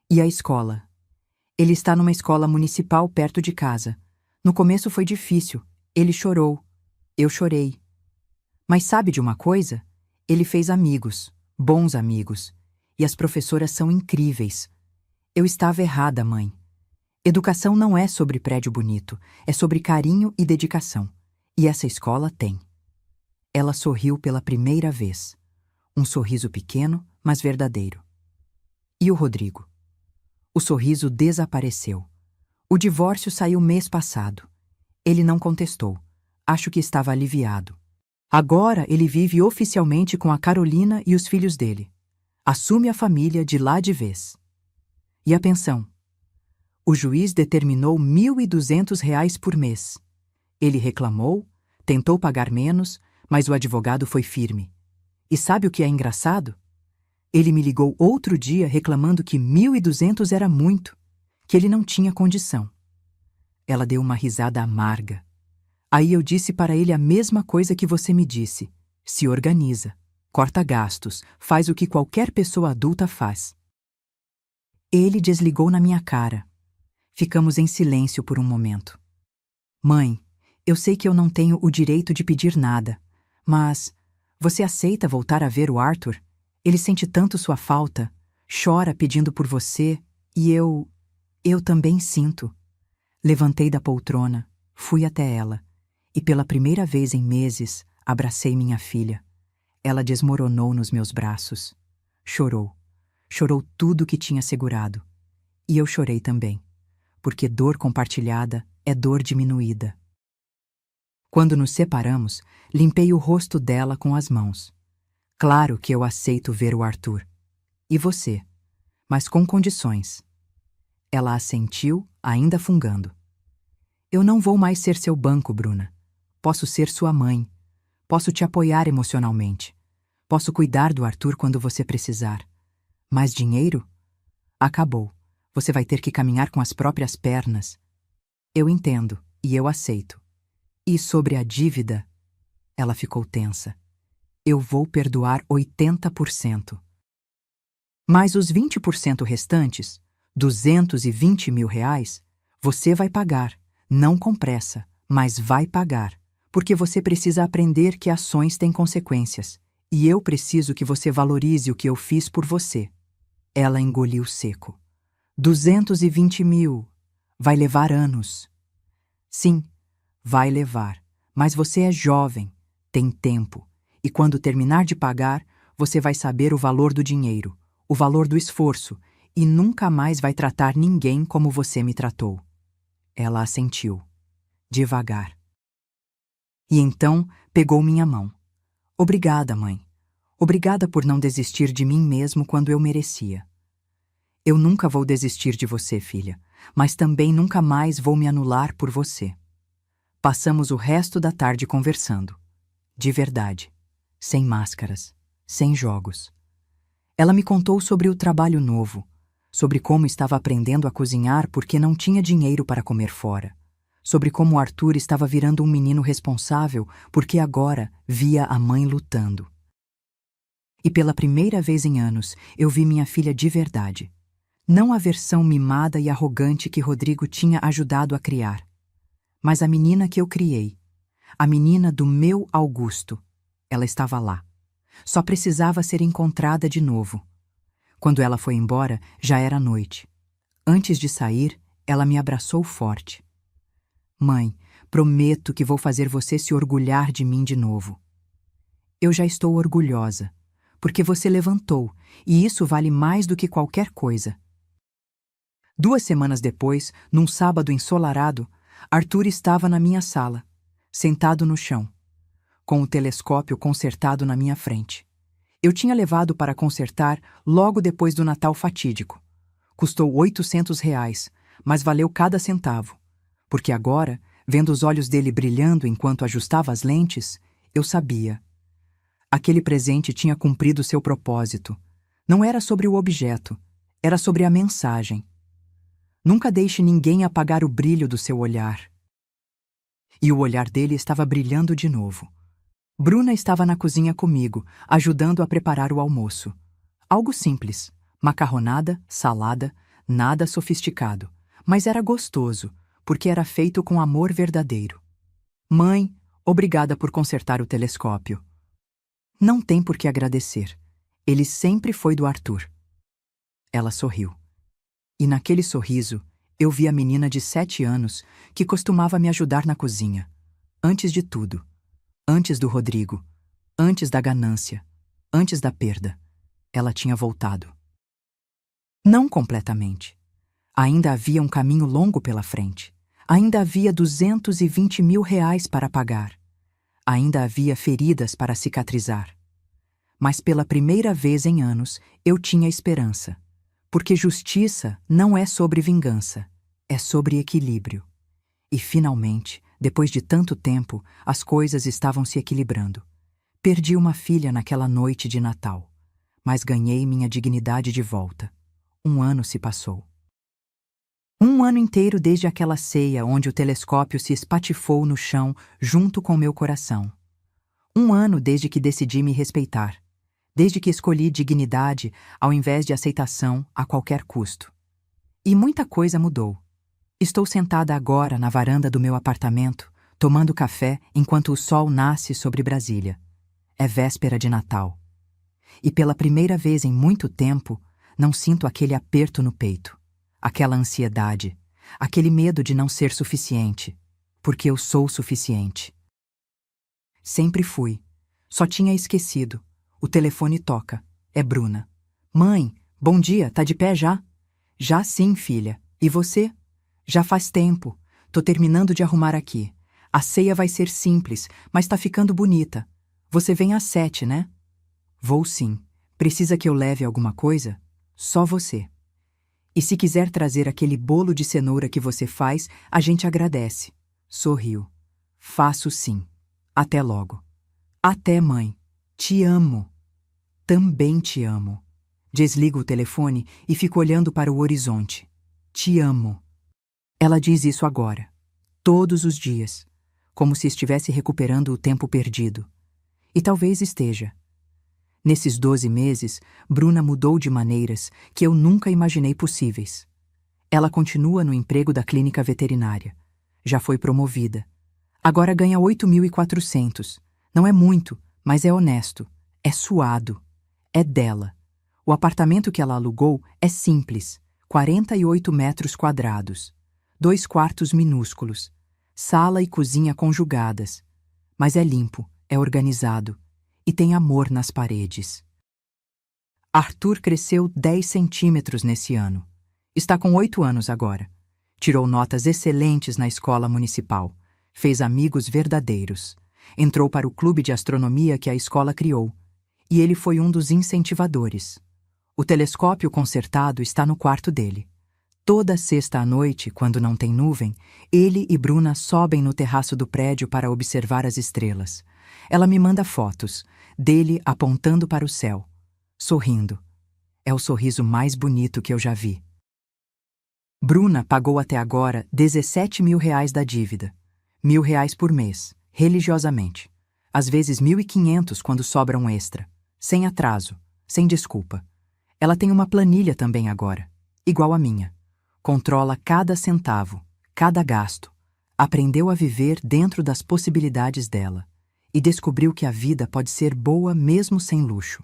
E a escola? Ele está numa escola municipal perto de casa. No começo foi difícil. Ele chorou. Eu chorei. Mas sabe de uma coisa? Ele fez amigos, bons amigos. E as professoras são incríveis. Eu estava errada, mãe. Educação não é sobre prédio bonito, é sobre carinho e dedicação. E essa escola tem. Ela sorriu pela primeira vez. Um sorriso pequeno, mas verdadeiro. E o Rodrigo? O sorriso desapareceu. O divórcio saiu mês passado. Ele não contestou. Acho que estava aliviado. Agora ele vive oficialmente com a Carolina e os filhos dele. Assume a família de lá de vez. E a pensão? O juiz determinou R$ 1.200 por mês. Ele reclamou, tentou pagar menos, mas o advogado foi firme. E sabe o que é engraçado? Ele me ligou outro dia reclamando que 1.200 era muito, que ele não tinha condição. Ela deu uma risada amarga. Aí eu disse para ele a mesma coisa que você me disse. Se organiza, corta gastos, faz o que qualquer pessoa adulta faz. Ele desligou na minha cara. Ficamos em silêncio por um momento. Mãe, eu sei que eu não tenho o direito de pedir nada, mas você aceita voltar a ver o Arthur? Ele sente tanto sua falta, chora pedindo por você, e eu também sinto. Levantei da poltrona, fui até ela, e pela primeira vez em meses, abracei minha filha. Ela desmoronou nos meus braços. Chorou. Chorou tudo que tinha segurado. E eu chorei também, porque dor compartilhada é dor diminuída. Quando nos separamos, limpei o rosto dela com as mãos. Claro que eu aceito ver o Arthur. E você? Mas com condições. Ela assentiu, ainda fungando. Eu não vou mais ser seu banco, Bruna. Posso ser sua mãe. Posso te apoiar emocionalmente. Posso cuidar do Arthur quando você precisar. Mas dinheiro? Acabou. Você vai ter que caminhar com as próprias pernas. Eu entendo, e eu aceito. E sobre a dívida? Ela ficou tensa. Eu vou perdoar 80%. Mas os 20% restantes, R$ 220 mil, você vai pagar, não com pressa, mas vai pagar, porque você precisa aprender que ações têm consequências, e eu preciso que você valorize o que eu fiz por você. Ela engoliu seco. 220 mil. Vai levar anos. Sim, vai levar, mas você é jovem, tem tempo, e quando terminar de pagar, você vai saber o valor do dinheiro, o valor do esforço, e nunca mais vai tratar ninguém como você me tratou. Ela assentiu, devagar. E então pegou minha mão. Obrigada, mãe. Obrigada por não desistir de mim mesmo quando eu merecia. Eu nunca vou desistir de você, filha, mas também nunca mais vou me anular por você. Passamos o resto da tarde conversando. De verdade. Sem máscaras. Sem jogos. Ela me contou sobre o trabalho novo, sobre como estava aprendendo a cozinhar porque não tinha dinheiro para comer fora, sobre como Arthur estava virando um menino responsável porque agora via a mãe lutando. E pela primeira vez em anos, eu vi minha filha de verdade. Não a versão mimada e arrogante que Rodrigo tinha ajudado a criar, mas a menina que eu criei, a menina do meu Augusto. Ela estava lá. Só precisava ser encontrada de novo. Quando ela foi embora, já era noite. Antes de sair, ela me abraçou forte. Mãe, prometo que vou fazer você se orgulhar de mim de novo. Eu já estou orgulhosa, porque você levantou, e isso vale mais do que qualquer coisa. 2 semanas depois, num sábado ensolarado, Arthur estava na minha sala, sentado no chão, com o telescópio consertado na minha frente. Eu tinha levado para consertar logo depois do Natal fatídico. Custou R$ 800, mas valeu cada centavo, porque agora, vendo os olhos dele brilhando enquanto ajustava as lentes, eu sabia. Aquele presente tinha cumprido seu propósito, Não era sobre o objeto, era sobre a mensagem. Nunca deixe ninguém apagar o brilho do seu olhar. E o olhar dele estava brilhando de novo. Bruna estava na cozinha comigo, ajudando a preparar o almoço. Algo simples, macarronada, salada, nada sofisticado, mas era gostoso, porque era feito com amor verdadeiro. Mãe, obrigada por consertar o telescópio. Não tem por que agradecer. Ele sempre foi do Arthur. Ela sorriu. E naquele sorriso, eu vi a menina de 7 anos que costumava me ajudar na cozinha. Antes de tudo. Antes do Rodrigo. Antes da ganância. Antes da perda. Ela tinha voltado. Não completamente. Ainda havia um caminho longo pela frente. Ainda havia 220 mil reais para pagar. Ainda havia feridas para cicatrizar. Mas pela primeira vez em anos, eu tinha esperança. Porque justiça não é sobre vingança, é sobre equilíbrio. E finalmente, depois de tanto tempo, as coisas estavam se equilibrando. Perdi uma filha naquela noite de Natal, mas ganhei minha dignidade de volta. 1 ano se passou. 1 ano inteiro desde aquela ceia onde o telescópio se espatifou no chão junto com meu coração. 1 ano desde que decidi me respeitar. Desde que escolhi dignidade ao invés de aceitação a qualquer custo. E muita coisa mudou. Estou sentada agora na varanda do meu apartamento, tomando café enquanto o sol nasce sobre Brasília. É véspera de Natal. E pela primeira vez em muito tempo, não sinto aquele aperto no peito, aquela ansiedade, aquele medo de não ser suficiente, porque eu sou suficiente. Sempre fui. Só tinha esquecido. O telefone toca. É Bruna. Mãe, bom dia, tá de pé já? Já sim, filha. E você? Já faz tempo. Tô terminando de arrumar aqui. A ceia vai ser simples, mas tá ficando bonita. Você vem às 7, né? Vou sim. Precisa que eu leve alguma coisa? Só você. E se quiser trazer aquele bolo de cenoura que você faz, a gente agradece. Sorriu. Faço sim. Até logo. Até, mãe. Te amo. Também te amo. Desligo o telefone e fico olhando para o horizonte. Te amo. Ela diz isso agora. Todos os dias. Como se estivesse recuperando o tempo perdido. E talvez esteja. Nesses 12 meses, Bruna mudou de maneiras que eu nunca imaginei possíveis. Ela continua no emprego da clínica veterinária. Já foi promovida. Agora ganha 8.400. Não é muito, mas é honesto. É suado. É dela. O apartamento que ela alugou é simples. 48 metros quadrados. 2 quartos minúsculos. Sala e cozinha conjugadas. Mas é limpo, é organizado. E tem amor nas paredes. Arthur cresceu 10 centímetros nesse ano. Está com 8 anos agora. Tirou notas excelentes na escola municipal. Fez amigos verdadeiros. Entrou para o clube de astronomia que a escola criou. E ele foi um dos incentivadores. O telescópio consertado está no quarto dele. Toda sexta à noite, quando não tem nuvem, ele e Bruna sobem no terraço do prédio para observar as estrelas. Ela me manda fotos, dele apontando para o céu, sorrindo. É o sorriso mais bonito que eu já vi. Bruna pagou até agora 17 mil reais da dívida. 1.000 reais por mês, religiosamente. Às vezes 1.500 quando sobra um extra. Sem atraso, sem desculpa. Ela tem uma planilha também agora, igual a minha. Controla cada centavo, cada gasto. Aprendeu a viver dentro das possibilidades dela. E descobriu que a vida pode ser boa mesmo sem luxo.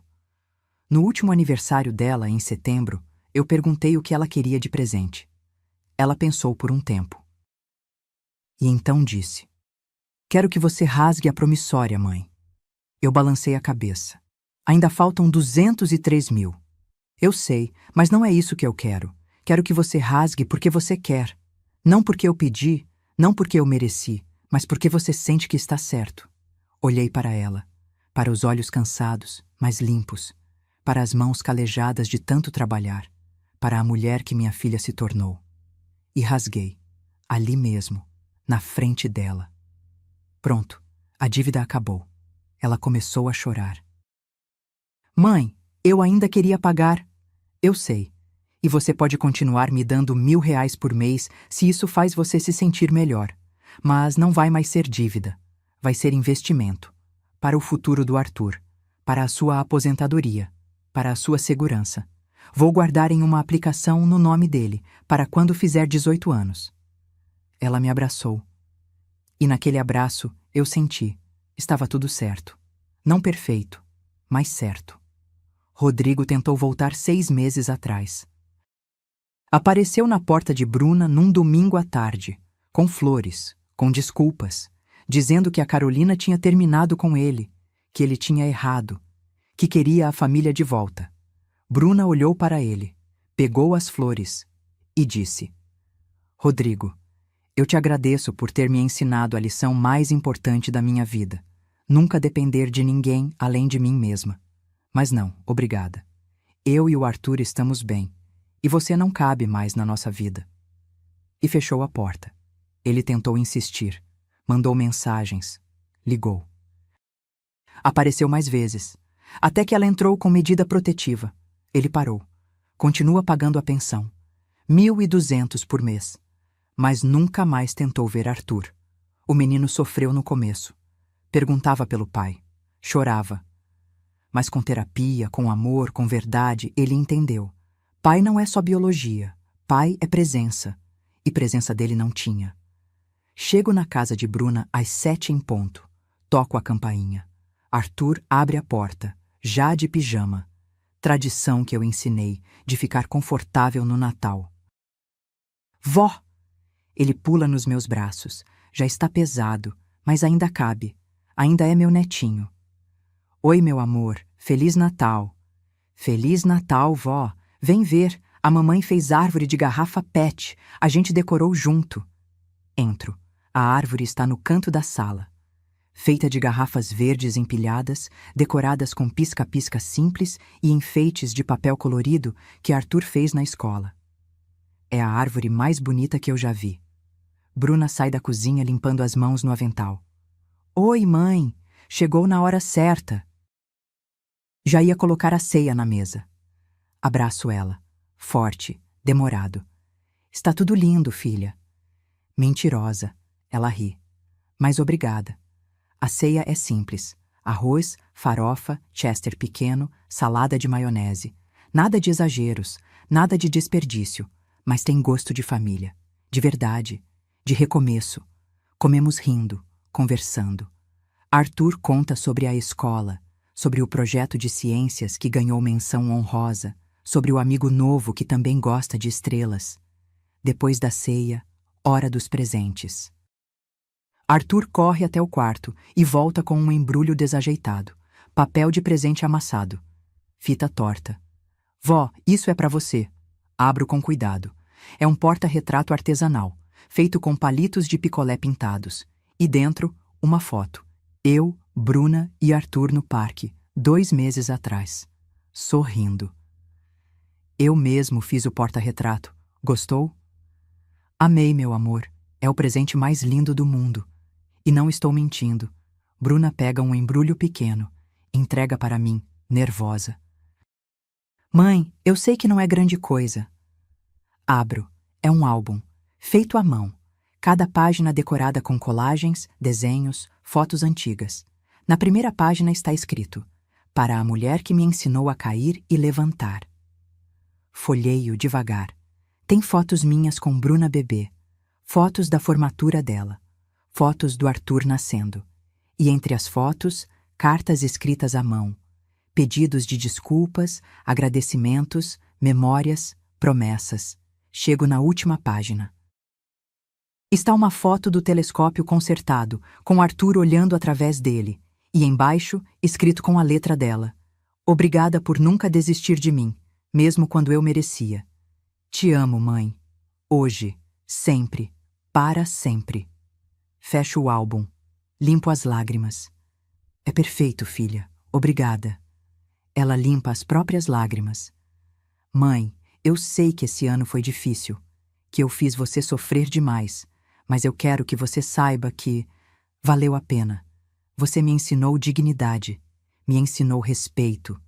No último aniversário dela, em setembro, eu perguntei o que ela queria de presente. Ela pensou por um tempo. E então disse: "Quero que você rasgue a promissória, mãe." Eu balancei a cabeça. Ainda faltam 203 mil. Eu sei, mas não é isso que eu quero. Quero que você rasgue porque você quer. Não porque eu pedi, não porque eu mereci, mas porque você sente que está certo. Olhei para ela, para os olhos cansados, mas limpos, para as mãos calejadas de tanto trabalhar, para a mulher que minha filha se tornou. E rasguei, ali mesmo, na frente dela. Pronto, a dívida acabou. Ela começou a chorar. "Mãe, Eu ainda queria pagar. Eu sei. E você pode continuar me dando R$ 1.000 por mês se isso faz você se sentir melhor. Mas não vai mais ser dívida. Vai ser investimento. Para o futuro do Arthur. Para a sua aposentadoria. Para a sua segurança. Vou guardar em uma aplicação no nome dele, para quando fizer 18 anos. Ela me abraçou. E naquele abraço, eu senti. Estava tudo certo. Não perfeito, mas certo. Rodrigo tentou voltar 6 meses atrás. Apareceu na porta de Bruna num domingo à tarde, com flores, com desculpas, dizendo que a Carolina tinha terminado com ele, que ele tinha errado, que queria a família de volta. Bruna olhou para ele, pegou as flores e disse: Rodrigo, eu te agradeço por ter me ensinado a lição mais importante da minha vida. Nunca depender de ninguém além de mim mesma. Mas não, obrigada. Eu e o Arthur estamos bem, e você não cabe mais na nossa vida. E fechou a porta. Ele tentou insistir, mandou mensagens, ligou. Apareceu mais vezes, até que ela entrou com medida protetiva. Ele parou. Continua pagando a pensão. 1.200 por mês. Mas nunca mais tentou ver Arthur. O menino sofreu no começo. Perguntava pelo pai. Chorava. Mas com terapia, com amor, com verdade, ele entendeu. Pai não é só biologia. Pai é presença. E presença dele não tinha. Chego na casa de Bruna às 7 em ponto. Toco a campainha. Arthur abre a porta, já de pijama. Tradição que eu ensinei, de ficar confortável no Natal. Vó! Ele pula nos meus braços. Já está pesado, mas ainda cabe. Ainda é meu netinho. Oi, meu amor. Feliz Natal. Feliz Natal, vó. Vem ver. A mamãe fez árvore de garrafa PET. A gente decorou junto. Entro. A árvore está no canto da sala. Feita de garrafas verdes empilhadas, decoradas com pisca-pisca simples e enfeites de papel colorido que Arthur fez na escola. É a árvore mais bonita que eu já vi. Bruna sai da cozinha limpando as mãos no avental. Oi, mãe! Chegou na hora certa. Já ia colocar a ceia na mesa. Abraço ela. Forte, demorado. Está tudo lindo, filha. Mentirosa. Ela ri. Mas obrigada. A ceia é simples. Arroz, farofa, chester pequeno, salada de maionese. Nada de exageros, nada de desperdício, mas tem gosto de família, de verdade, de recomeço. Comemos rindo, conversando. Arthur conta sobre a escola, sobre o projeto de ciências que ganhou menção honrosa, sobre o amigo novo que também gosta de estrelas. Depois da ceia, hora dos presentes. Arthur corre até o quarto e volta com um embrulho desajeitado, papel de presente amassado, fita torta. Vó, isso é para você. Abro com cuidado. É um porta-retrato artesanal, feito com palitos de picolé pintados. E dentro, uma foto. Eu, Bruna e Arthur no parque, 2 meses atrás. Sorrindo. Eu mesmo fiz o porta-retrato. Gostou? Amei, meu amor. É o presente mais lindo do mundo. E não estou mentindo. Bruna pega um embrulho pequeno, entrega para mim, nervosa. Mãe, eu sei que não é grande coisa. Abro. É um álbum, feito à mão. Cada página decorada com colagens, desenhos, fotos antigas. Na primeira página está escrito: para a mulher que me ensinou a cair e levantar. Folheio devagar. Tem fotos minhas com Bruna bebê, fotos da formatura dela, fotos do Arthur nascendo. E entre as fotos, cartas escritas à mão, pedidos de desculpas, agradecimentos, memórias, promessas. Chego na última página. Está uma foto do telescópio consertado, com Arthur olhando através dele, e embaixo, escrito com a letra dela: obrigada por nunca desistir de mim, mesmo quando eu merecia. Te amo, mãe. Hoje, sempre, para sempre. Fecho o álbum. Limpo as lágrimas. É perfeito, filha. Obrigada. Ela limpa as próprias lágrimas. Mãe, eu sei que esse ano foi difícil, que eu fiz você sofrer demais, mas eu quero que você saiba que valeu a pena. Você me ensinou dignidade, me ensinou respeito,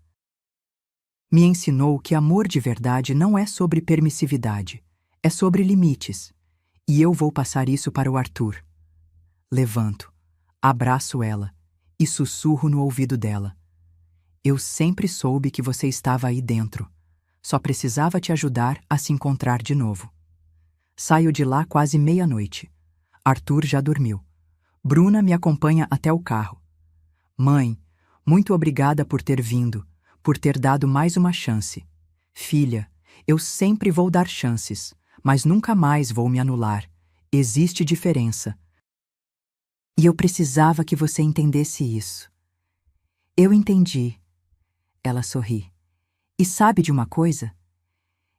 Me ensinou que amor de verdade não é sobre permissividade, é sobre limites. E eu vou passar isso para o Arthur. Levanto, abraço ela e sussurro no ouvido dela. Eu sempre soube que você estava aí dentro. Só precisava te ajudar a se encontrar de novo. Saio de lá quase meia-noite. Arthur já dormiu. Bruna me acompanha até o carro. Mãe, muito obrigada por ter vindo, por ter dado mais uma chance. Filha, eu sempre vou dar chances, mas nunca mais vou me anular. Existe diferença. E eu precisava que você entendesse isso. Eu entendi. Ela sorri. E sabe de uma coisa?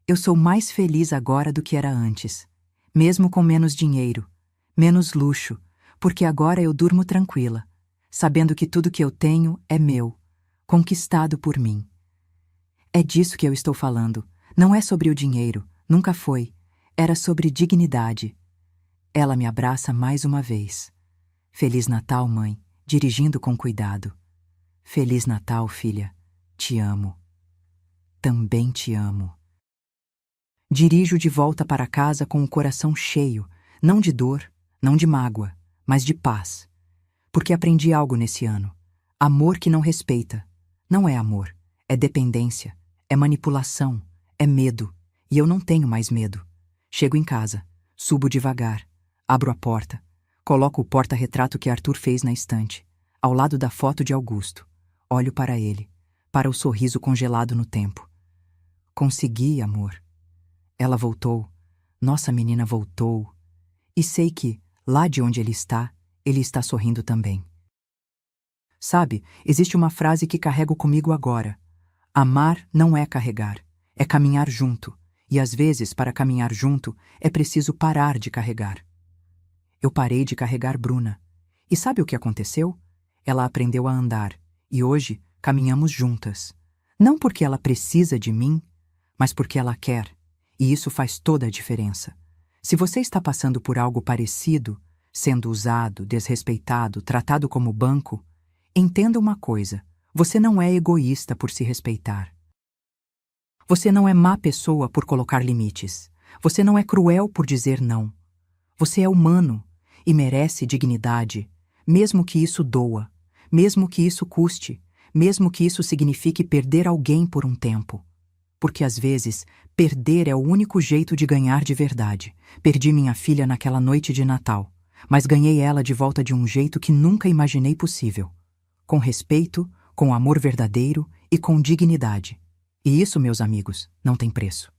Eu sou mais feliz agora do que era antes, mesmo com menos dinheiro, menos luxo, porque agora eu durmo tranquila, sabendo que tudo que eu tenho é meu, conquistado por mim. É disso que eu estou falando. Não é sobre o dinheiro, nunca foi. Era sobre dignidade. Ela me abraça mais uma vez. Feliz Natal, mãe, dirigindo com cuidado. Feliz Natal, filha. Te amo. Também te amo. Dirijo de volta para casa com o coração cheio, não de dor, não de mágoa, mas de paz. Porque aprendi algo nesse ano. Amor que não respeita. Não é amor, é dependência, é manipulação, é medo. E eu não tenho mais medo. Chego em casa, subo devagar, abro a porta, coloco o porta-retrato que Arthur fez na estante, ao lado da foto de Augusto. Olho para ele, para o sorriso congelado no tempo. Consegui, amor. Ela voltou, nossa menina voltou. E sei que, lá de onde ele está sorrindo também. Sabe, existe uma frase que carrego comigo agora. Amar não é carregar, é caminhar junto. E às vezes, para caminhar junto, é preciso parar de carregar. Eu parei de carregar Bruna. E sabe o que aconteceu? Ela aprendeu a andar, e hoje caminhamos juntas. Não porque ela precisa de mim, mas porque ela quer. E isso faz toda a diferença. Se você está passando por algo parecido, sendo usado, desrespeitado, tratado como banco, entenda uma coisa: você não é egoísta por se respeitar. Você não é má pessoa por colocar limites. Você não é cruel por dizer não. Você é humano e merece dignidade, mesmo que isso doa, mesmo que isso custe, mesmo que isso signifique perder alguém por um tempo. Porque às vezes, perder é o único jeito de ganhar de verdade. Perdi minha filha naquela noite de Natal, mas ganhei ela de volta de um jeito que nunca imaginei possível. Com respeito, com amor verdadeiro e com dignidade. E isso, meus amigos, não tem preço.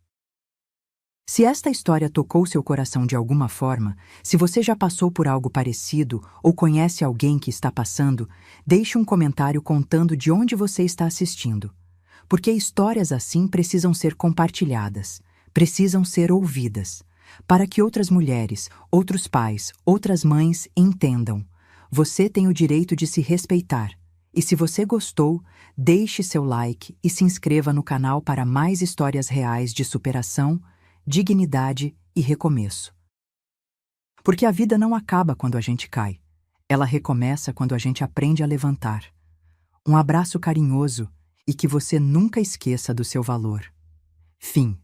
Se esta história tocou seu coração de alguma forma, se você já passou por algo parecido ou conhece alguém que está passando, deixe um comentário contando de onde você está assistindo. Porque histórias assim precisam ser compartilhadas, precisam ser ouvidas, para que outras mulheres, outros pais, outras mães entendam. Você tem o direito de se respeitar. E se você gostou, deixe seu like e se inscreva no canal para mais histórias reais de superação, dignidade e recomeço. Porque a vida não acaba quando a gente cai. Ela recomeça quando a gente aprende a levantar. Um abraço carinhoso e que você nunca esqueça do seu valor. Fim.